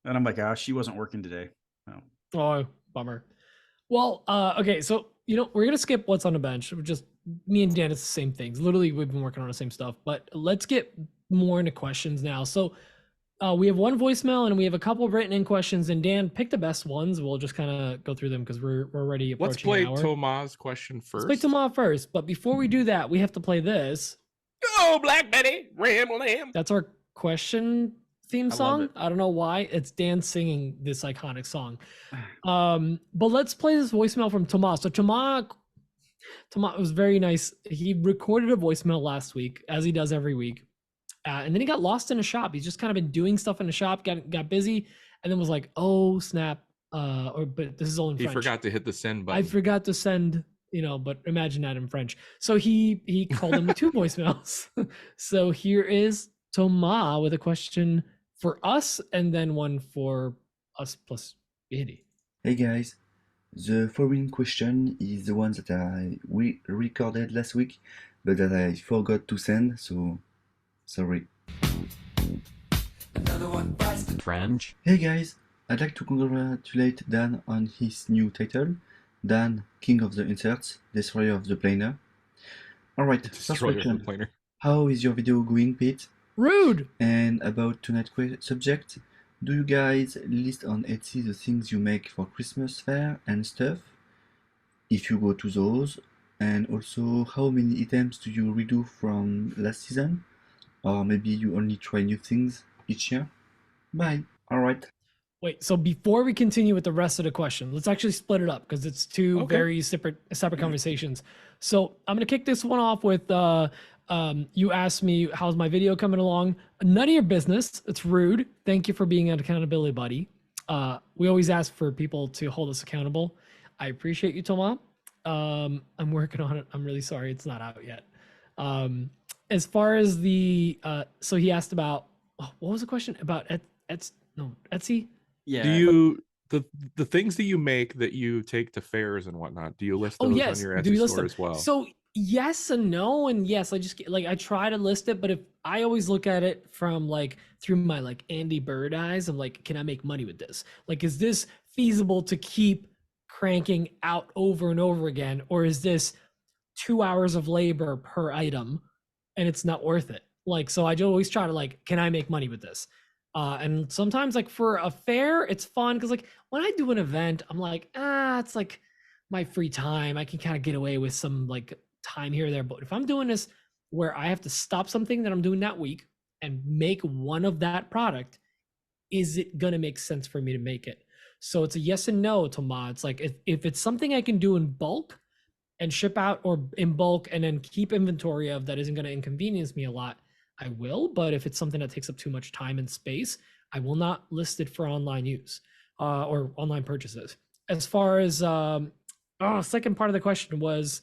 and I'm like, she wasn't working today. Oh. Oh, bummer. Well, okay, so we're gonna skip what's on the bench. We're just me and Dan, it's the same things. Literally, we've been working on the same stuff. But let's get more into questions now. So we have one voicemail and we have a couple of written in questions. And Dan, pick the best ones. We'll just kind of go through them because we're already Let's approaching play an hour. Tomas' question Let's play first. Tomas first. But before we do that, we have to play this. Go, Black Betty, Ram Lamb. That's our question theme I love song. it. I don't know why. It's Dan singing this iconic song. But let's play this voicemail from Tomas. So Tomas was very nice. He recorded a voicemail last week, as he does every week. And then he got lost in a shop. He's just kind of been doing stuff in the shop, got busy, and then was like, oh, snap. But this is all in French. He forgot to hit the send button. I forgot to send, but imagine that in French. So he called him with 2 voicemails. So here is Thomas with a question for us and then one for us plus Biddy. Hey guys, the following question is the one that I recorded last week, but that I forgot to send, so sorry. Another one bites the French. Hey guys, I'd like to congratulate Dan on his new title, Dan, King of the Inserts, Destroyer of the Planer. Alright, first Destroyer of the question. planer. How is your video going, Pete? Rude! And about tonight's subject, do you guys list on Etsy the things you make for Christmas fair and stuff? If you go to those, and also how many items do you redo from last season? Or maybe you only try new things each year? Bye. Alright. Wait, so before we continue with the rest of the question, let's actually split it up because it's 2 Okay. very separate conversations. So I'm gonna kick this one off with you asked me how's my video coming along. None of your business. It's rude. Thank you for being an accountability buddy. We always ask for people to hold us accountable. I appreciate you, Thomas. I'm working on it. I'm really sorry it's not out yet. As far as the so he asked about what was the question about Etsy? Yeah. Do you the things that you make that you take to fairs and whatnot? Do you list those on your do we Etsy list store them? as well? So yes and no, and yes, I just I try to list it, but if I always look at it from through my Andy Bird eyes, I'm like, can I make money with this? Is this feasible to keep cranking out over and over again, or is this 2 hours of labor per item and it's not worth it? So I always try to can I make money with this? And sometimes for a fair, it's fun because when I do an event, I'm it's my free time. I can kind of get away with some time here or there. But if I'm doing this where I have to stop something that I'm doing that week and make one of that product, is it gonna make sense for me to make it? So it's a yes and no, Tomas. It's if it's something I can do in bulk and ship out, or in bulk and then keep inventory of, that isn't going to inconvenience me a lot, I will. But if it's something that takes up too much time and space, I will not list it for online use or online purchases. As far as second part of the question was,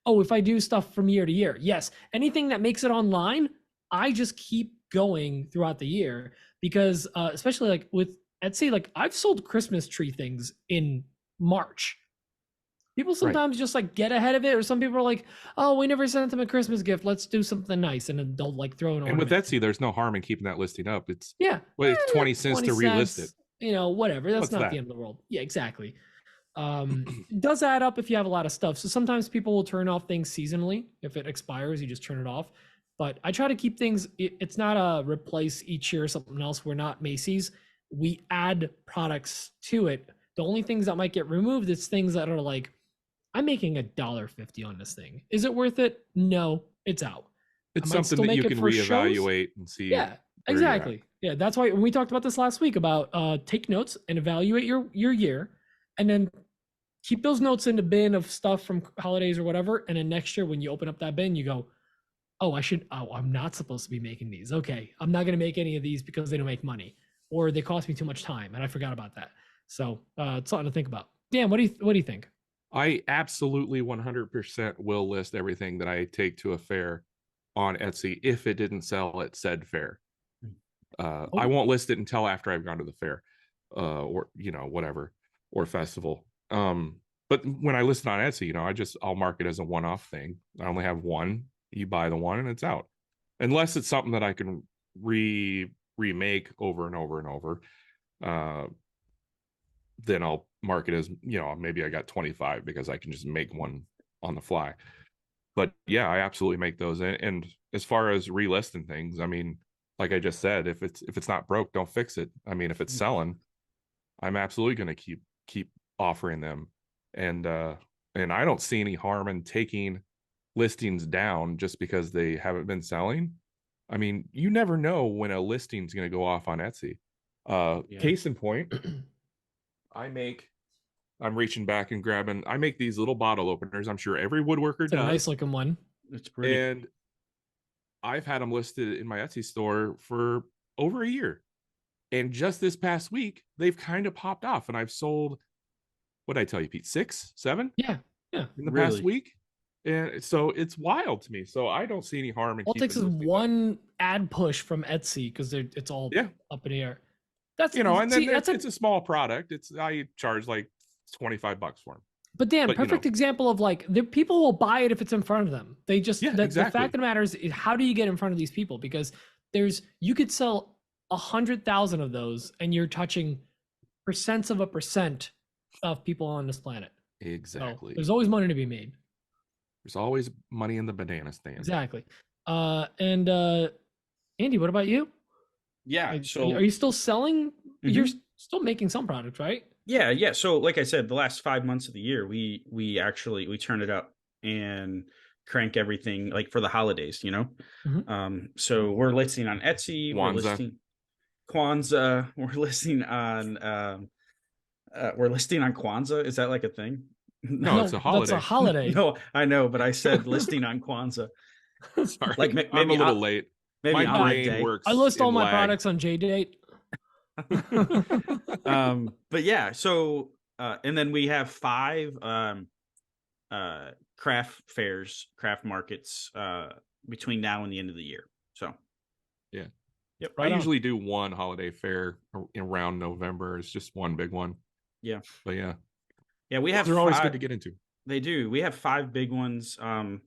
if I do stuff from year to year, yes, anything that makes it online, I just keep going throughout the year because especially with Etsy, I've sold Christmas tree things in March. People sometimes just get ahead of it, or some people are like, oh, we never sent them a Christmas gift, let's do something nice, and then they'll throw an ornament. And with Etsy, there's no harm in keeping that listing up. It's it's 20 cents to relist it. Whatever. That's What's not that? the end of the world. Yeah, exactly. It does add up if you have a lot of stuff. So sometimes people will turn off things seasonally. If it expires, you just turn it off. But I try to keep things, it's not a replace each year or something else. We're not Macy's. We add products to it. The only things that might get removed is things that are I'm making $1.50 on this thing. Is it worth it? No, it's out. It's I might something still that make you it can for shows. reevaluate and see. Yeah, where you're exactly. Yeah, that's why when we talked about this last week about take notes and evaluate your year, and then keep those notes in the bin of stuff from holidays or whatever. And then next year when you open up that bin, you go, I'm not supposed to be making these. Okay, I'm not going to make any of these because they don't make money, or they cost me too much time, and I forgot about that. So it's something to think about. Dan, what do you think? I absolutely 100% will list everything that I take to a fair on Etsy if it didn't sell at said fair. I won't list it until after I've gone to the fair, or whatever, or festival. But when I list it on Etsy, I'll mark it as a one-off thing. I only have one. You buy the one and it's out. unless it's something that I can remake over and over and over. Then I'll mark it as, maybe I got 25 because I can just make one on the fly. But yeah, I absolutely make those. And as far as relisting things, I mean, like I just said, if it's not broke, don't fix it. I mean, if it's selling, I'm absolutely going to keep offering them. And I don't see any harm in taking listings down just because they haven't been selling. I mean, you never know when a listing's going to go off on Etsy. Case in point, I'm reaching back and grabbing, I make these little bottle openers. I'm sure every woodworker It's does. a nice looking one. It's pretty. And I've had them listed in my Etsy store for over a year. And just this past week, they've kind of popped off. And I've sold, what did I tell you, Pete? 6, 7? Yeah. In the past week. And so it's wild to me. So I don't see any harm in All it takes is one ad push from Etsy because it's all up in the air. That's and then it's a small product. I charge like $25 for them. But Dan, perfect example of like the people will buy it if it's in front of them. They just the fact of the matter is how do you get in front of these people? Because you could sell 100,000 of those and you're touching % of a % of people on this planet. Exactly. So there's always money to be made. There's always money in the banana stand. Exactly. And Andy, what about you? Yeah. So are you still selling? Mm-hmm. You're still making some products, right? Yeah. So like I said, the last 5 months of the year, we turn it up and crank everything like for the holidays, Mm-hmm. So we're listing on Etsy, we're listing Kwanzaa, we're listing on Kwanzaa. Is that like a thing? No, it's a holiday. That's a holiday. No, I know, but I said listing on Kwanzaa. Sorry, like maybe I'm a little late. Maybe my brain works. I list all my products on JDate. But yeah, so and then we have 5 craft fairs, craft markets between now and the end of the year. So yeah. Yep. I usually do one holiday fair around November. It's just one big one. Yeah. But yeah. Yeah, we have they're always good to get into. They do. We have 5 big ones. And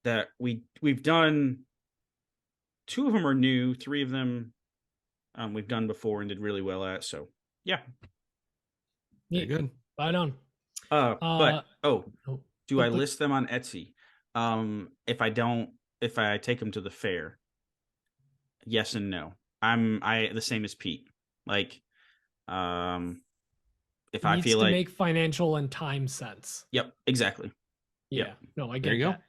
that we've done 2 of them are new, 3 of them we've done before and did really well at. So yeah. Very good. Right on. But do I list them on Etsy? If I take them to the fair? Yes and no. I the same as Pete. Like if I feel like make financial and time sense. Yep, exactly. Yeah. Yep. No, I get that.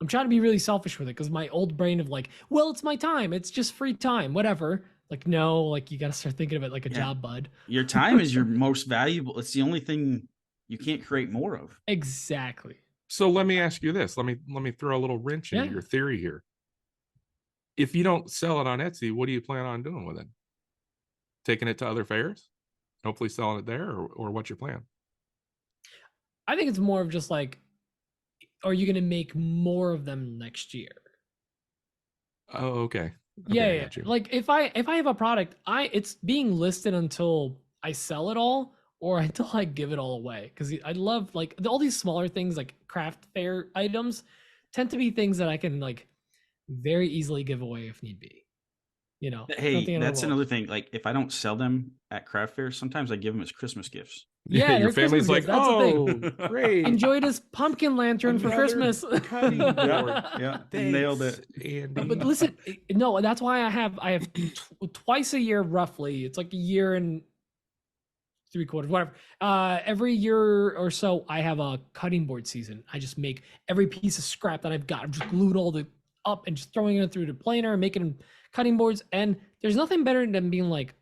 I'm trying to be really selfish with it because my old brain of like, well, it's my time. It's just free time, whatever. Like, no, like you got to start thinking of it like a job, bud. Your time is your most valuable. It's the only thing you can't create more of. Exactly. So let me ask you this. Let me throw a little wrench into your theory here. If you don't sell it on Etsy, what do you plan on doing with it? Taking it to other fairs? Hopefully selling it there, or what's your plan? I think it's more of just like, are you going to make more of them next year? Oh, okay. Yeah. Like if I have a product, it's being listed until I sell it all or until I give it all away. Because I love like all these smaller things like craft fair items tend to be things that I can like very easily give away if need be. Hey, that's another thing. Like if I don't sell them at craft fairs, sometimes I give them as Christmas gifts. Yeah, your family's like, oh, great. Enjoy this pumpkin lantern for Christmas. Yeah, nailed it. But listen, no, that's why I have twice a year roughly. It's like a year and 3/4, whatever. Every year or so, I have a cutting board season. I just make every piece of scrap that I've got. I'm just gluing all the up and just throwing it through the planer and making cutting boards. And there's nothing better than being like,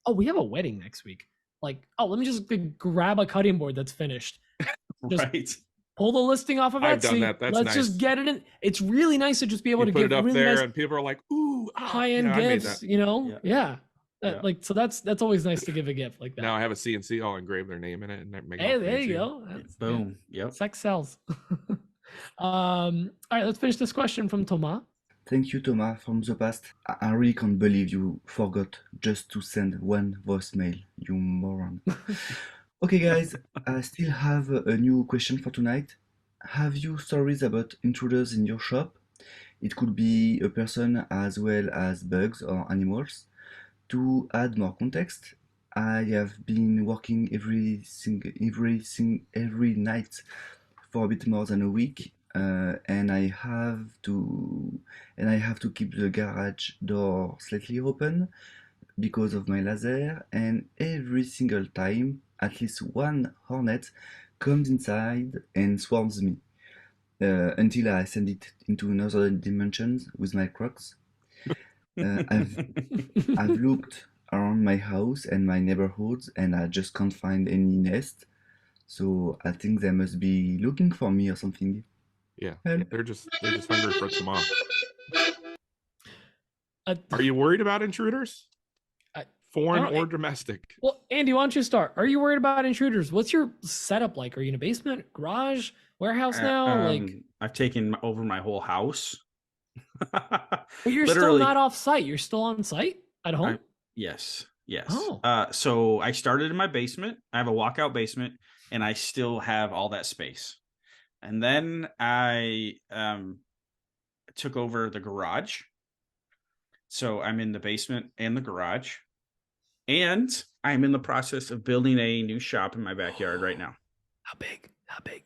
oh, we have a wedding next week. Like, oh, let me just grab a cutting board that's finished. Just pull the listing off of Etsy. I've done that. That's Let's nice. just get it in. It's really nice to just be able to put give it up really there, nice and people are like, "Ooh, high-end gifts." Yeah. Like so, that's always nice to give a gift like that. Now I have a CNC. I'll engrave their name in it and make. Hey, there you go. Boom. Yep. Sex sells. All right, let's finish this question from Thomas. Thank you, Thomas, from the past. I really can't believe you forgot just to send one voicemail, you moron. Okay, guys, I still have a new question for tonight. Have you stories about intruders in your shop? It could be a person as well as bugs or animals. To add more context, I have been working every night for a bit more than a week, and I have to keep the garage door slightly open because of my laser, and every single time, at least one hornet comes inside and swarms me until I send it into another dimension with my crocs. I've looked around my house and my neighborhoods, and I just can't find any nest. So I think they must be looking for me or something. Yeah, Help. they're just hungry for some mom. Uh, Are you worried about intruders? Foreign don't- or domestic? Well, Andy, why don't you start? Are you worried about intruders? What's your setup like? Are you in a basement, garage, warehouse now? I've taken over my whole house. But you're still Literally- not off site. You're still on site at home. Yes. Oh. So I started in my basement. I have a walkout basement, and I still have all that space. And then I took over the garage. So I'm in the basement and the garage. And I'm in the process of building a new shop in my backyard right now. How big? How big?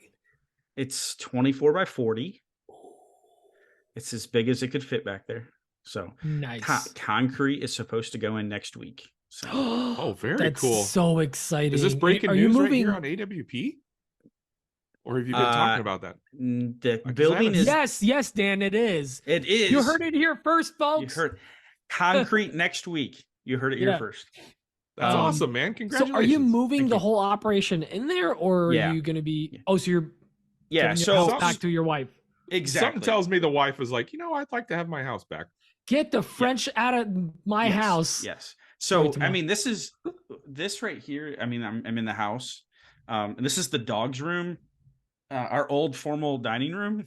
It's 24 by 40. It's as big as it could fit back there. So Nice. concrete is supposed to go in next week. So Oh, very That's cool. so exciting. Is this breaking Are you news right moving? here on AWP? Or have you been talking about that? the I building haven't- is Yes, Dan, it is. it is. You heard it here first, You folks. heard concrete next week. You heard it here Yeah. first. That's Um, awesome, man. So Congratulations. are you moving Thank the you. whole operation in there, or are Yeah. you going to be? Yeah. Oh, so you're Yeah. giving your So house back to your wife. exactly. Something tells me the wife was like, I'd like to have my house back. Get the French out of my Yes, house. Yes. Sorry, So I Tomas. mean, this right here. I mean, I'm in the house. And this is the dog's room, our old formal dining room.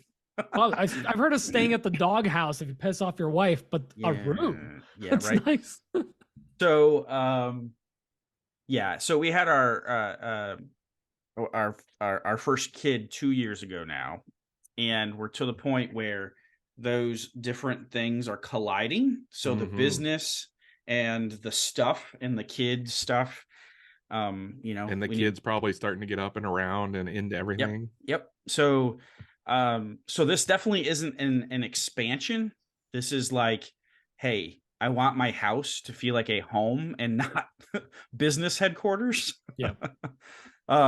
Well, I've heard of staying at the dog house if you piss off your wife, but a room. Yeah. That's Right. nice. So yeah. So we had our first kid 2 years ago now, and we're to the point where those different things are colliding. So the Mhm. business and the stuff and the kid stuff, And the we kids probably starting to get up and around and into everything. Yep. So this definitely isn't an expansion. This is like, hey, I want my house to feel like a home and not business headquarters. Yeah.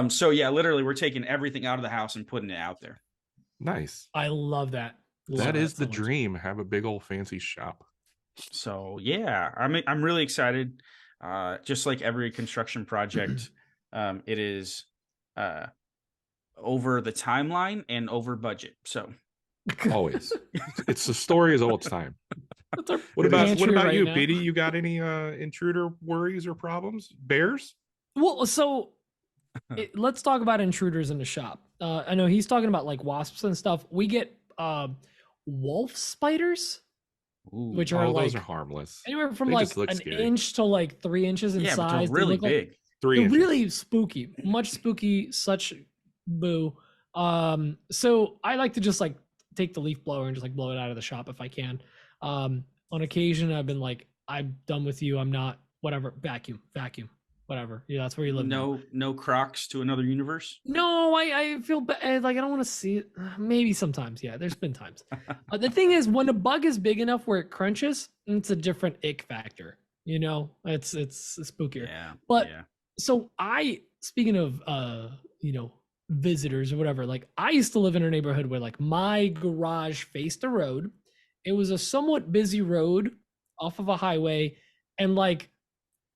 So yeah, literally we're taking everything out of the house and putting it out there. Nice. I love that. Love That is so the much. dream. Have a big old fancy shop. So yeah, I'm really excited. Just like every construction project, it is over the timeline and over budget. So Always. It's the story as old as time. That's our What about pantry right you, now. Petey? You got any intruder worries or problems? Bears? Well, so let's talk about intruders in the shop. I know he's talking about like wasps and stuff. We get wolf spiders, which are Oh, like those are harmless. anywhere from They like just look an scary. inch to like 3 inches in yeah, but size. they're really look like- big. 3 they're inches. really spooky, much spooky, such boo. So I like to just like take the leaf blower and just like blow it out of the shop if I can. On occasion, I've been like, I'm done with you. I'm not, whatever, vacuum, whatever. Yeah, that's where you live. now. No Crocs to another universe. No, I feel bad. Like I don't want to see it. Maybe sometimes, yeah. There's been times. The thing is, when a bug is big enough where it crunches, it's a different ick factor. It's spookier. Yeah. But- yeah. So speaking of visitors or whatever, like I used to live in a neighborhood where like my garage faced a road. It was a somewhat busy road off of a highway, and like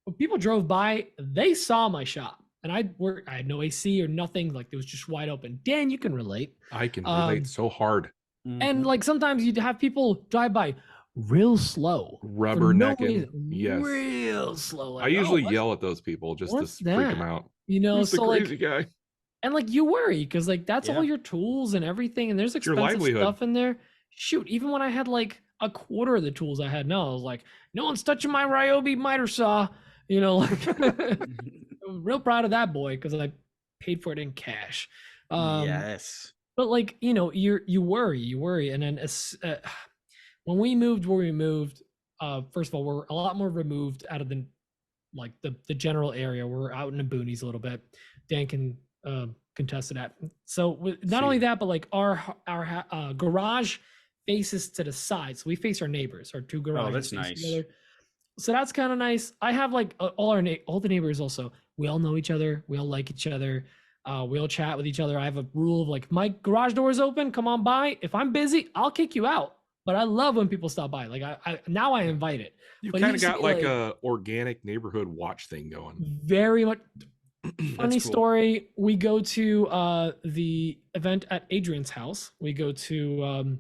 when people drove by, they saw my shop. And I had no AC or nothing, like it was just wide open. Dan, you can relate. I can relate so hard. And like sometimes you'd have people drive by real slow. for no Rubbernecking. reason, Yes. Real slow. I like, usually what's- yell at those people just to what's freak them that? out. so Who's the like crazy guy? and like you worry because like that's Yeah. all your tools and everything, and there's It's your expensive livelihood. stuff in there. Shoot, even when I had like a quarter of the tools I had now, I was like, no one's touching my Ryobi miter saw. Like I'm real proud of that boy because I paid for it in cash. Yes. But like you worry, and then when we moved where we moved, first of all, we're a lot more removed out of the like the general area. We're out in the boonies a little bit. Dan can contest to that. So not only that, but like our garage faces to the side, so we face our neighbors. Our two garages. Oh, that's face nice. together. So that's kind of nice. I have like all the neighbors also. We all know each other. We all like each other. We all chat with each other. I have a rule of like, my garage door is open. Come on by. If I'm busy, I'll kick you out. But I love when people stop by. Like I now I invite it. You But kind it of used to got be, like a organic neighborhood watch thing going. very much. Funny That's cool. story. We go to the event at Adrian's house. We go to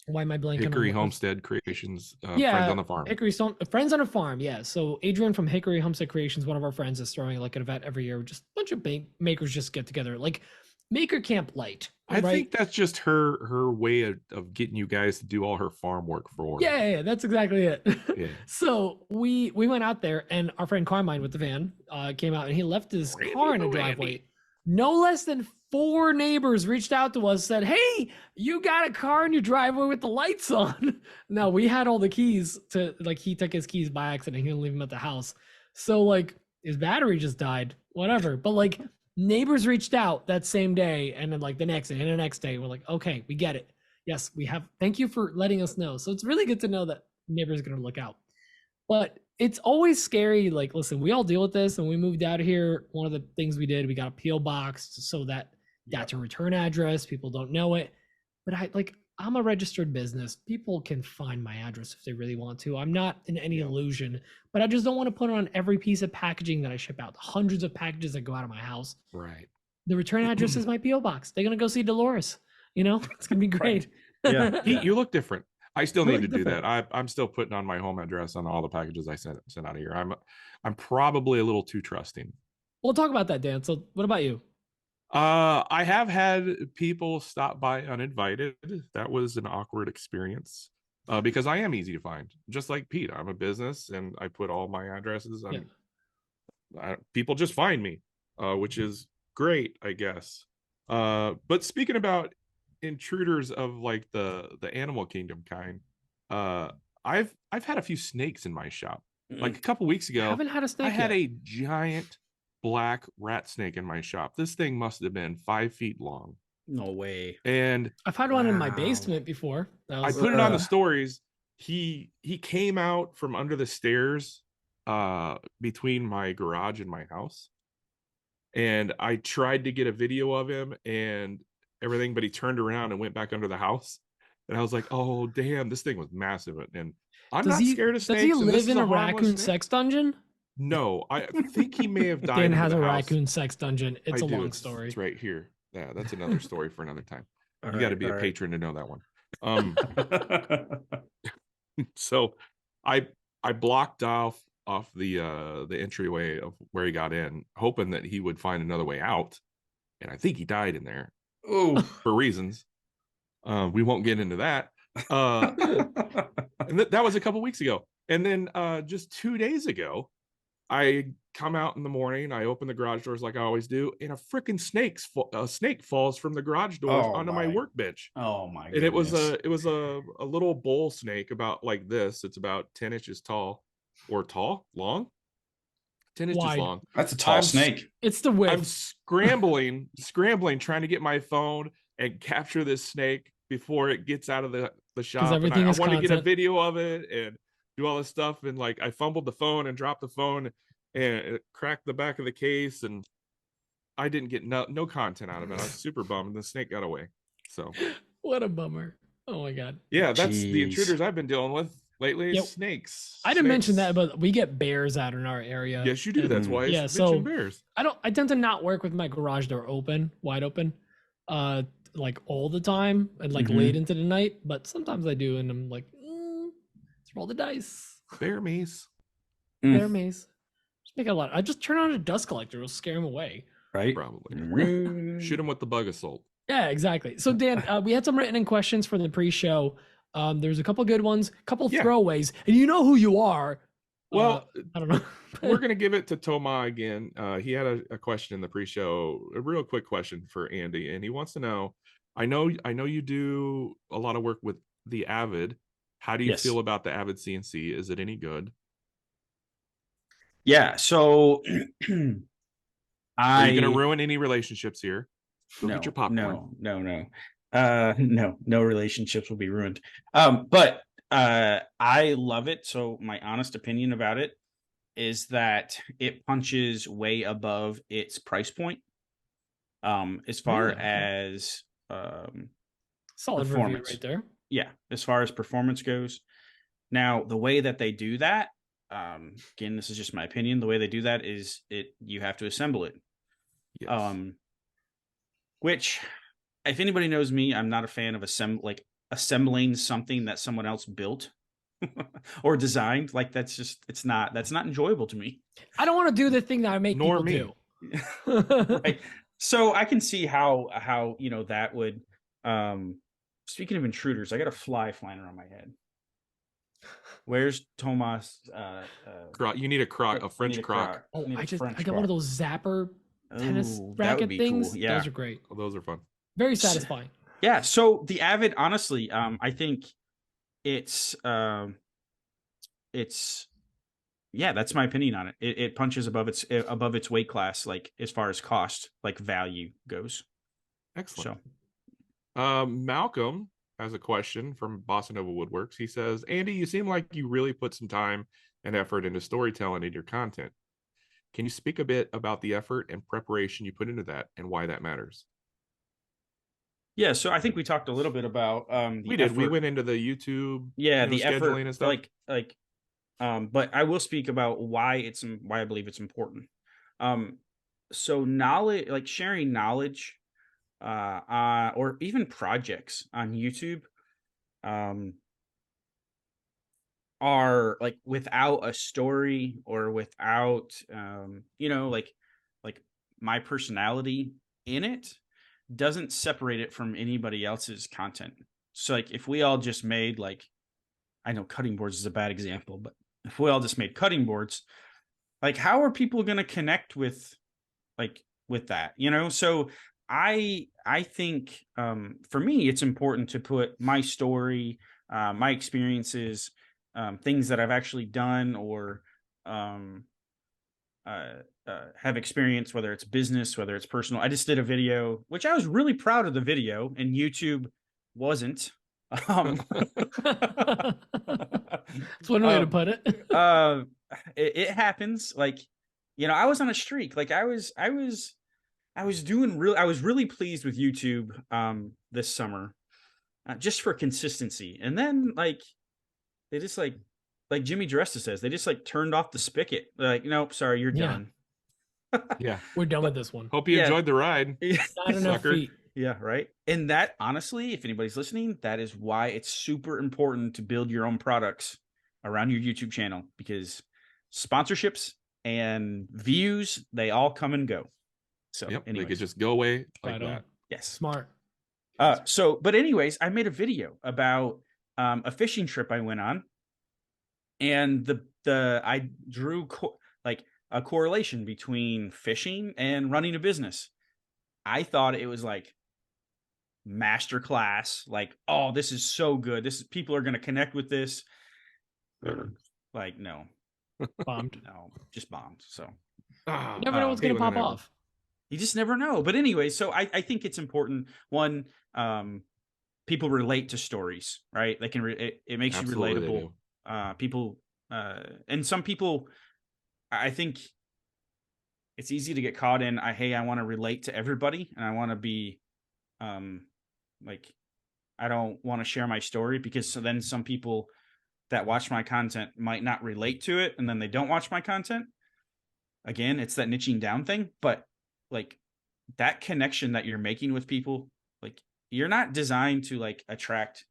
why am I blanking Hickory on what- Homestead Creations, yeah, Friends on the Farm. Hickory Friends on a Farm. Yeah. So Adrian from Hickory Homestead Creations, one of our friends, is throwing like an event every year. Just a bunch of makers just get together, like Maker Camp Light. I right? think that's just her way of getting you guys to do all her farm work for her. Yeah, that's exactly it. Yeah. So we went out there, and our friend Carmine with the van came out, and he left his car in a driveway. No less than 4 neighbors reached out to us, said, "Hey, you got a car in your driveway with the lights on." No, we had all the keys to, like, he took his keys by accident. He didn't leave them at the house. So like his battery just died, whatever. But like neighbors reached out that same day, and then like the next day and the next day, we're like, okay, we get it. Yes, we have. Thank you for letting us know. So it's really good to know that neighbors are going to look out. But it's always scary. Like, listen, we all deal with this. And we moved out of here, one of the things we did, we got a PO box so that that's a return address. People don't know it. But I'm a registered business. People can find my address if they really want to. I'm not in any illusion, but I just don't want to put it on every piece of packaging that I ship out. The hundreds of packages that go out of my house. Right. The return address is my PO box. They're gonna go see Dolores. You know, it's gonna be great. Yeah. Pete, you look different. I still You need look to do different. that. I'm still putting on my home address on all the packages I sent out of here. I'm probably a little too trusting. We'll talk about that, Dan. So what about you? I have had people stop by uninvited. That was an awkward experience because I am easy to find, just like Pete. I'm a business and I put all my addresses on. People just find me, which is great, I guess. But speaking about intruders of like the animal kingdom kind, I've had a few snakes in my shop. Like a couple weeks I ago, haven't had a snake I had yet. a giant black rat snake in my shop. This thing must have been 5 feet long. No way. And I've had one in my Wow. basement before. That I was, put it on the stories. He came out from under the stairs between my garage and my house. And I tried to get a video of him and everything, but he turned around and went back under the house. And I was like, oh damn, this thing was massive. And I'm not scared of snakes. Does he and this live is in a harmless raccoon snake. sex dungeon? No, I think he may have died. Dan under has the a house. raccoon sex dungeon. It's I a do. long It's story. right here. Yeah, that's another story for another time. All You got to right, be a all right. patron to know that one. So I blocked off the entryway of where he got in, hoping that he would find another way out. And I think he died in there Oh. for reasons. We won't get into that. And that was a couple weeks ago. And then just 2 days ago, I come out in the morning, I open the garage doors like I always do, and a freaking snake falls from the garage doors Oh, onto my my. workbench. Oh my god. And it was a little bull snake about like this. It's about 10 inches tall, or long, 10 inches Wide. long. That's a tall I'm snake. It's the I'm width. scrambling, trying to get my phone and capture this snake before it gets out of the shop. And everything I is wanted to get a content. video of it and do all this stuff. And like I fumbled the phone and dropped the phone and it cracked the back of the case. And I didn't get no content out of it. I was super bummed. And the snake got away. So What a bummer. Oh my god. yeah, that's the Jeez. intruders I've been dealing with lately. Yep. Snakes. I didn't mention that, Snakes. but we get bears out in our area. Yes, you do. That's why I Yeah, mentioned so- bears. I tend to not work with my garage door wide open, like all the time and like Mhm. late into the night. But sometimes I do, and I'm like, let's roll the dice. Bear maze. Mm. Bear maze. Just make a lot. I just turn on a dust collector. It'll scare him away. Right? Probably. Shoot him with the bug assault. Yeah, exactly. So Dan, we had some written in questions for the pre-show. There's a couple good ones, a couple Yeah. throwaways, and you know who you are. Well, I don't know. we're gonna give it to Toma again. He had a question in the pre-show, a real quick question for Andy, and he wants to know. I know you do a lot of work with the Avid. How do you Yes. feel about the Avid CNC? Is it any good? Yeah. So Are you going to ruin any relationships here? Go get your popcorn. No relationships will be ruined. But I love it. So my honest opinion about it is that it punches way above its price point. As far Really? Okay. as Solid review performance. right there. Yeah, as far as performance goes. Now, the way that they do that, again, this is just my opinion. The way they do that is you have to assemble it. Yes. Which, if anybody knows me, I'm not a fan of assembling something that someone else built or designed. Like that's not enjoyable to me. I don't want to do the thing that I make Nor people me. do. Right. So I can see how that would. Speaking of intruders, I got a fly flying around my head. Where's Tomas? You need a French croc. Oh, I got one of those zapper tennis racket things. Cool. Yeah, those are great. Oh, those are fun. Very satisfying. Yeah. So the Avid, honestly, I think it's that's my opinion on it. It punches above its weight class, like as far as cost, like value goes. Excellent. So, Malcolm has a question from Bossa Nova Woodworks. He says, Andy, you seem like you really put some time and effort into storytelling in your content. Can you speak a bit about the effort and preparation you put into that and why that matters? Yeah, so I think we talked a little bit about we went into the YouTube the scheduling effort and stuff. But I will speak about why I believe it's important. So knowledge, like sharing knowledge or even projects on YouTube are like without a story or without like my personality in it doesn't separate it from anybody else's content. So like if we all just made I know cutting boards is a bad example, but if we all just made cutting boards, like how are people going to connect with that, So I think for me, it's important to put my story, my experiences, things that I've actually done or have experienced, whether it's business, whether it's personal. I just did a video, which I was really proud of the video, and YouTube wasn't. That's one way to put it. It happens. I was on a streak. I was really pleased with YouTube this summer, just for consistency. And then they just like Jimmy Dresta says, they just turned off the spigot. They're like, nope, sorry, you're done. Yeah, we're done with this one. Hope you enjoyed the ride. Not enough feet. Yeah, right. And that, honestly, if anybody's listening, that is why it's super important to build your own products around your YouTube channel, because sponsorships and views, they all come and go. So they could just go away like that. On. Yes. Smart. But anyways, I made a video about a fishing trip I went on, and I drew a correlation between fishing and running a business. I thought it was masterclass, oh, this is so good. People are going to connect with this. No. Bombed. No, just bombed. So you never know what's going to pop off. You just never know. But anyway, so I think it's important. One, people relate to stories, right? They can, it makes Absolutely you relatable. People, and some people, I think it's easy to get caught in, I want to relate to everybody, and I want to be, I don't want to share my story, because then some people that watch my content might not relate to it, and then they don't watch my content. Again, it's that niching down thing, but that connection that you're making with people, you're not designed to attract,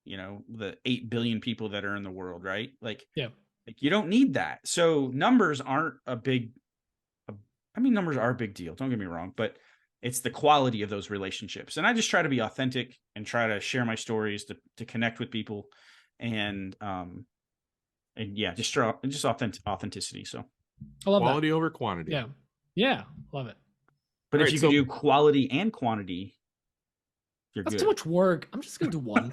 the 8 billion people that are in the world, right? You don't need that. So numbers aren't numbers are a big deal. Don't get me wrong, but it's the quality of those relationships. And I just try to be authentic and try to share my stories to connect with people, and just authenticity. So I love quality over quantity. Yeah, love it. But if you can do quality and quantity, you're that's good. too much work. I'm just gonna do one.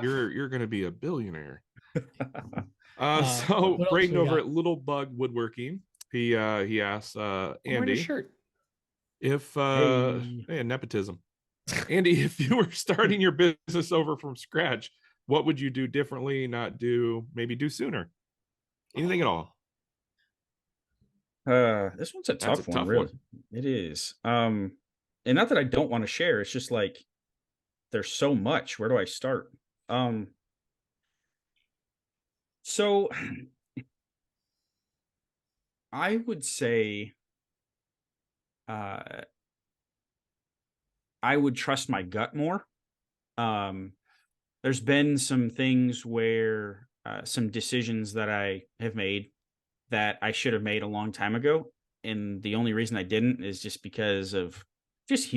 You're going to be a billionaire. What else Brayden we over got? at Little Bug Woodworking, he asks I'm wearing a Andy shirt. if Hey. nepotism. Andy, if you were starting your business over from scratch, what would you do differently, not do, maybe do sooner? Anything at all? This one's a That's a tough one, tough really. one. It is. And not that I don't want to share, it's just like there's so much. Where do I start? So I would say I would trust my gut more. There's been some things where some decisions that I have made that I should have made a long time ago. And the only reason I didn't is just because of just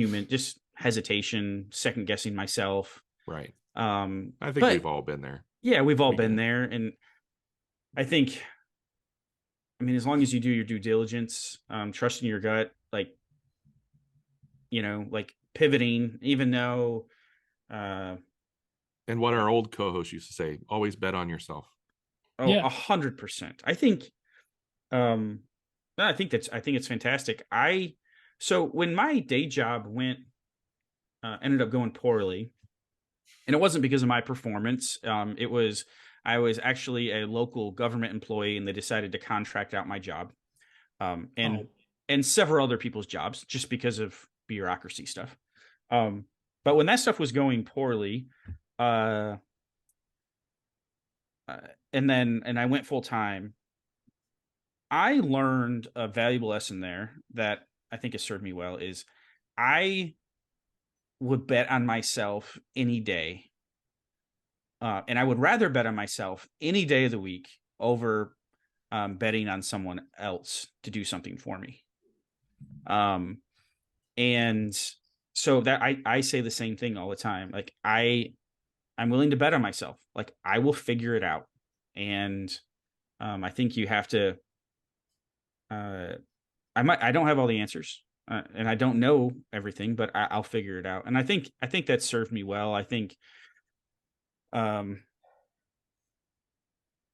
hesitation, second guessing myself. Right. I I think but we've all been there. yeah, we've all been Yeah. there. And I think, I mean, as long as you do your due diligence, trusting your gut, like, like pivoting, even though, uh, And what our old co-host used to say, always bet on yourself. oh, Yeah. 100%. I think it's fantastic. So when my day job ended up going poorly, and it wasn't because of my performance. I was actually a local government employee, and they decided to contract out my job, and Oh. and several other people's jobs just because of bureaucracy stuff. But when that stuff was going poorly, uh, and I went full time, I learned a valuable lesson there that I think has served me well. Is I would bet on myself any day. And I would rather bet on myself any day of the week over betting on someone else to do something for me. And so that I say the same thing all the time. Like I'm willing to bet on myself. Like I will figure it out. And I think you have to. I don't have all the answers, and I don't know everything, but I'll figure it out. And I think that served me well. I think,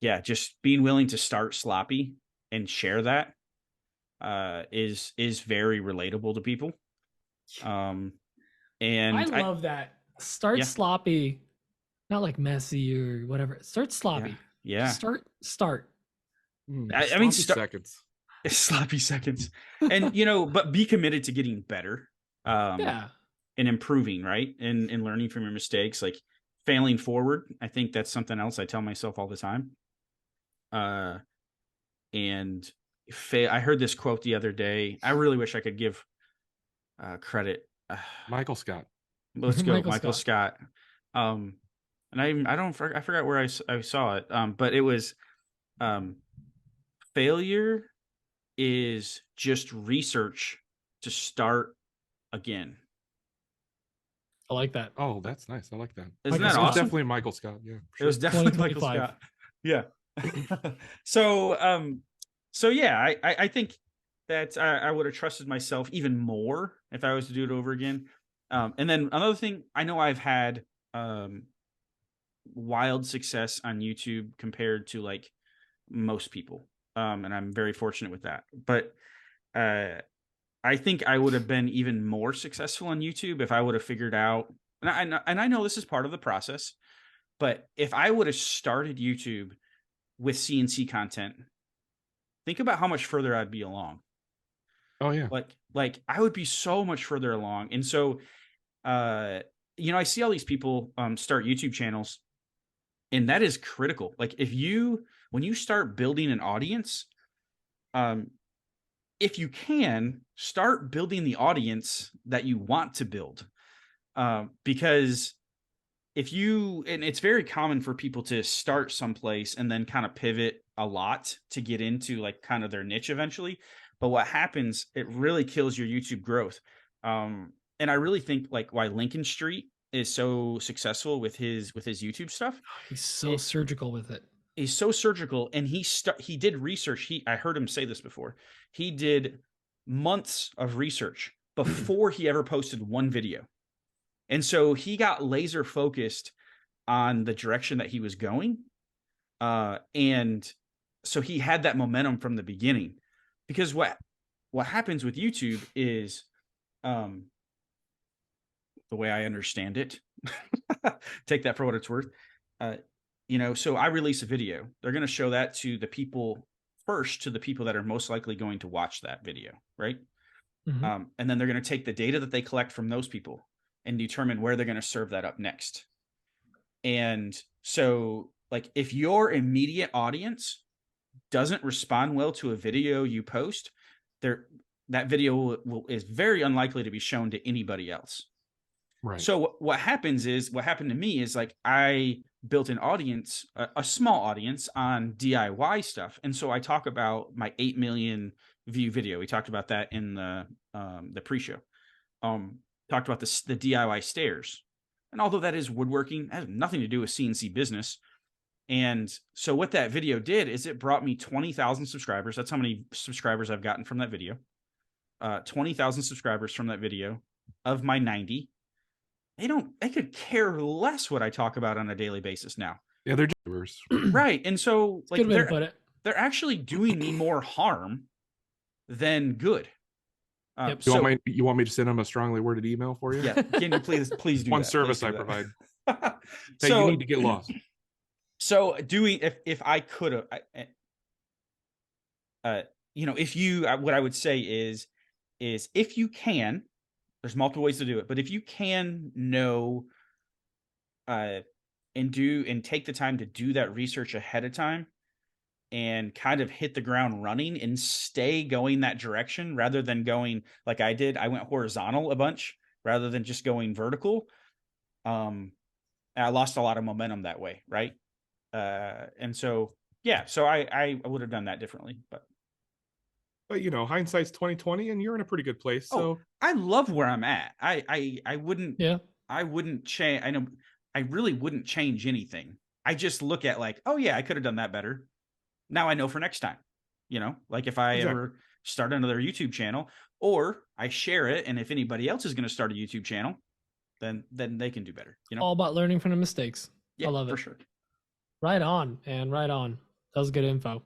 yeah, just being willing to start sloppy and share that is very relatable to people. And I love that. Start Yeah. sloppy, not like messy or whatever. Start sloppy. Yeah. Just start. I mean, seconds. Sloppy seconds, and but be committed to getting better. Yeah. And improving, right? And learning from your mistakes, like failing forward. I think that's something else I tell myself all the time. And I heard this quote the other day. I really wish I could give credit. Michael Scott. Let's go, Michael Michael Scott. And I forgot where I saw it. But it was failure is just research to start again. I like that. Oh, that's nice. I like that. Isn't Michael that Scott. awesome? Definitely Michael Scott. Yeah. It was definitely Michael 2025. Scott. Yeah. So yeah, I think that I would have trusted myself even more if I was to do it over again. And then another thing, I know I've had wild success on YouTube compared to like most people. And I'm very fortunate with that. But I think I would have been even more successful on YouTube if I would have figured out, and I know this is part of the process, but if I would have started YouTube with CNC content, think about how much further I'd be along. Oh yeah. Like I would be so much further along. And so, I see all these people start YouTube channels, and that is critical. Like when you start building an audience, if you can start building the audience that you want to build, because and it's very common for people to start someplace and then kind of pivot a lot to get into like kind of their niche eventually. But what happens, it really kills your YouTube growth. And I really think like why Lincoln Street is so successful with his YouTube stuff. He's so surgical with it. He's so surgical, and he did research. I heard him say this before. He did months of research before he ever posted one video. And so he got laser focused on the direction that he was going. And so he had that momentum from the beginning, because what happens with YouTube is, the way I understand it, take that for what it's worth. So I release a video. They're going to show that to the people first, to the people that are most likely going to watch that video, right? Mhm. And then they're going to take the data that they collect from those people and determine where they're going to serve that up next. And so, like, if your immediate audience doesn't respond well to a video you post, that video is very unlikely to be shown to anybody else. Right. So what happened to me is, like, I built an audience, a small audience on DIY stuff. And so I talk about my 8 million view video. We talked about that in the pre-show. Talked about the DIY stairs. And although that is woodworking, it has nothing to do with CNC business. And so what that video did is it brought me 20,000 subscribers. That's how many subscribers I've gotten from that video. 20,000 subscribers from that video of my 90. They could care less what I talk about on a daily basis now. Yeah, they're just right. And so, like, Good way to put it. they're actually doing me more harm than good. Yep. You want me to send them a strongly worded email for you? Yeah. Can you please do One that? service Please I do that. provide. Hey, So you need to get lost. So if I could have, if you, what I would say is if you can, there's multiple ways to do it, but if you can know, and take the time to do that research ahead of time and kind of hit the ground running and stay going that direction, rather than going like I did. I went horizontal a bunch rather than just going vertical. I lost a lot of momentum that way. Right. And so, yeah, so I would have done that differently, but hindsight's 2020, and you're in a pretty good place. So I love where I'm at. I wouldn't, Yeah. I wouldn't change. I know I really wouldn't change anything. I just look at, like, oh yeah, I could have done that better. Now I know for next time, like if I ever start another YouTube channel, or I share it, and if anybody else is going to start a YouTube channel, then they can do better. All about learning from the mistakes. Yeah, I love it. for sure. Right on, man. Right on. That was good info.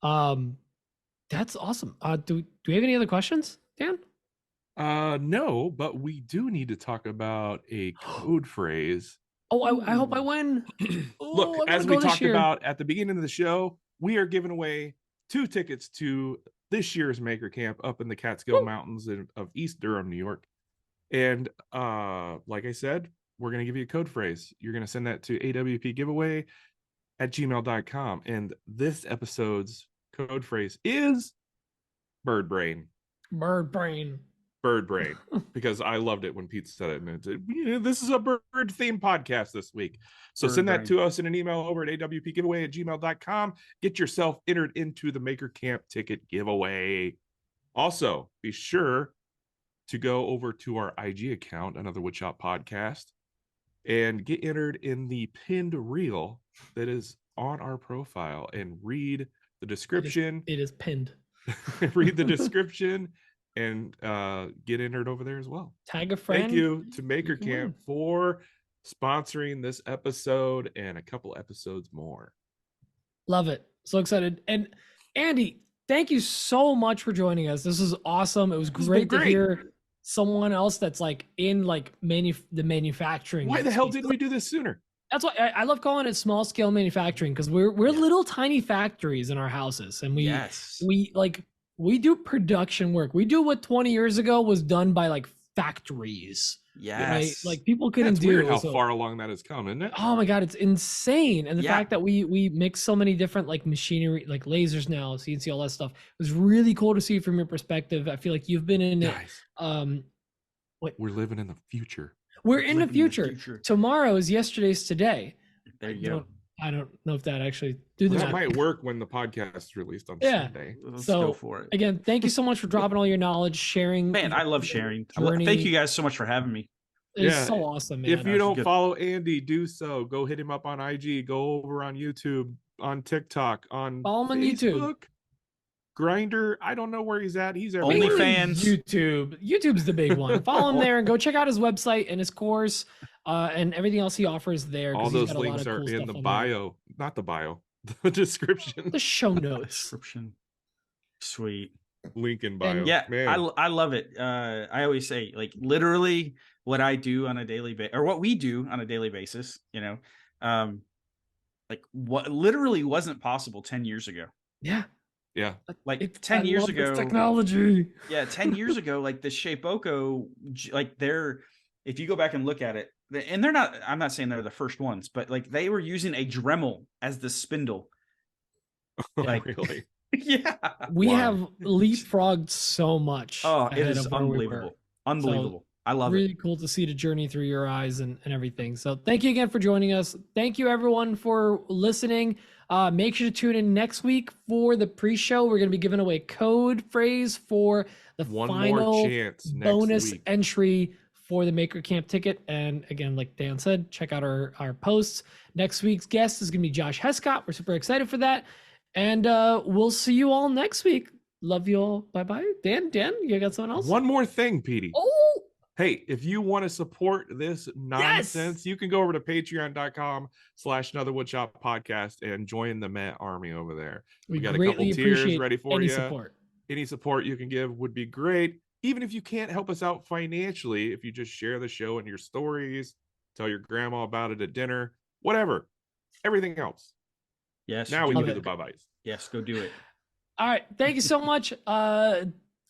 That's awesome. Do we have any other questions, Dan? No, but we do need to talk about a code phrase. Oh, I hope I win. Look, as we talked about at the beginning of the show, we are giving away 2 tickets to this year's Maker Camp up in the Catskill Mountains of East Durham, New York. And like I said, we're going to give you a code phrase. You're going to send that to awpgiveaway@gmail.com. And this episode's code phrase is bird brain. Bird brain. Bird brain. Because I loved it when Pete said it. And this is a bird themed podcast this week. So send that to us in an email over at awpgiveaway@gmail.com. Get yourself entered into the Maker Camp ticket giveaway. Also, be sure to go over to our IG account, Another Woodshop Podcast, and get entered in the pinned reel that is on our profile, and read the description. It is pinned. Read the description and get entered over there as well. Tag a friend. Thank you to Maker Camp for sponsoring this episode and a couple episodes more. Love it. So excited. And Andy, thank you so much for joining us. This is awesome. It was great to hear someone else that's like in like the manufacturing. Why the hell didn't we do this sooner? That's why I love calling it small scale manufacturing, because we're little tiny factories in our houses, and we do production work. We do what 20 years ago was done by like factories. Yes. Right? Like people couldn't do. Weird how far along that has come, isn't it? Oh my God, it's insane. And the fact that we mix so many different like machinery, like lasers now, CNC, all that stuff, it was really cool to see from your perspective. I feel like you've been in it. We're living in the future. We're in the future. Tomorrow is yesterday's today. There you go. I don't know if that actually do that might work when the podcast is released on Sunday. Let's so go for it. Again, thank you so much for dropping all your knowledge, sharing. Man, I love sharing. Thank you guys so much for having me. It's so awesome, man. If you don't follow Andy, do so. Go hit him up on IG. Go over on YouTube, on TikTok, on follow him on Facebook. YouTube. Grinder, I don't know where he's at. He's Only everywhere. fans. YouTube's the big one. Follow him there and go check out his website and his course and everything else he offers there. 'cause All he's those got a lot links of are cool in stuff the on there. bio, not the bio, the description. The show notes. Description. Sweet. Link in bio. Yeah, Man. I love it. I always say, like, literally what I do on a daily basis, or what we do on a daily basis, like what literally wasn't possible 10 years ago. Yeah. Yeah. Like 10 years ago, technology. Yeah, 10 years ago, like the Shapeoko, like if you go back and look at it, and I'm not saying they're the first ones, but like they were using a Dremel as the spindle. Like, Really? Yeah. We Wow. have leapfrogged so much. Oh, it ahead is of where we were. unbelievable. Unbelievable. I love Really it. cool to see the journey through your eyes and everything. So thank you again for joining us. Thank you everyone for listening. Make sure to tune in next week for the pre-show. We're going to be giving away code phrase for the One final more chance next bonus week. entry for the Maker Camp ticket. And again, like Dan said, check out our posts. Next week's guest is going to be Josh Hescott. We're super excited for that. And we'll see you all next week. Love you all. Bye-bye. Dan, you got something else? One more thing, Petey. Oh, Hey, if you want to support this nonsense, you can go over to patreon.com/Another Woodshop Podcast and join the Met Army over there. we got a greatly couple tiers appreciate ready for any you. support. Any support you can give would be great. Even if you can't help us out financially, if you just share the show in your stories, tell your grandma about it at dinner, whatever, everything else. Yes. Now we do can do it. the bye-byes. Yes, go do it. All right. Thank you so much.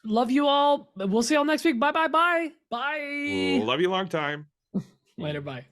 Love you all. We'll see y'all next week. Bye. Love you long time. Later. Bye.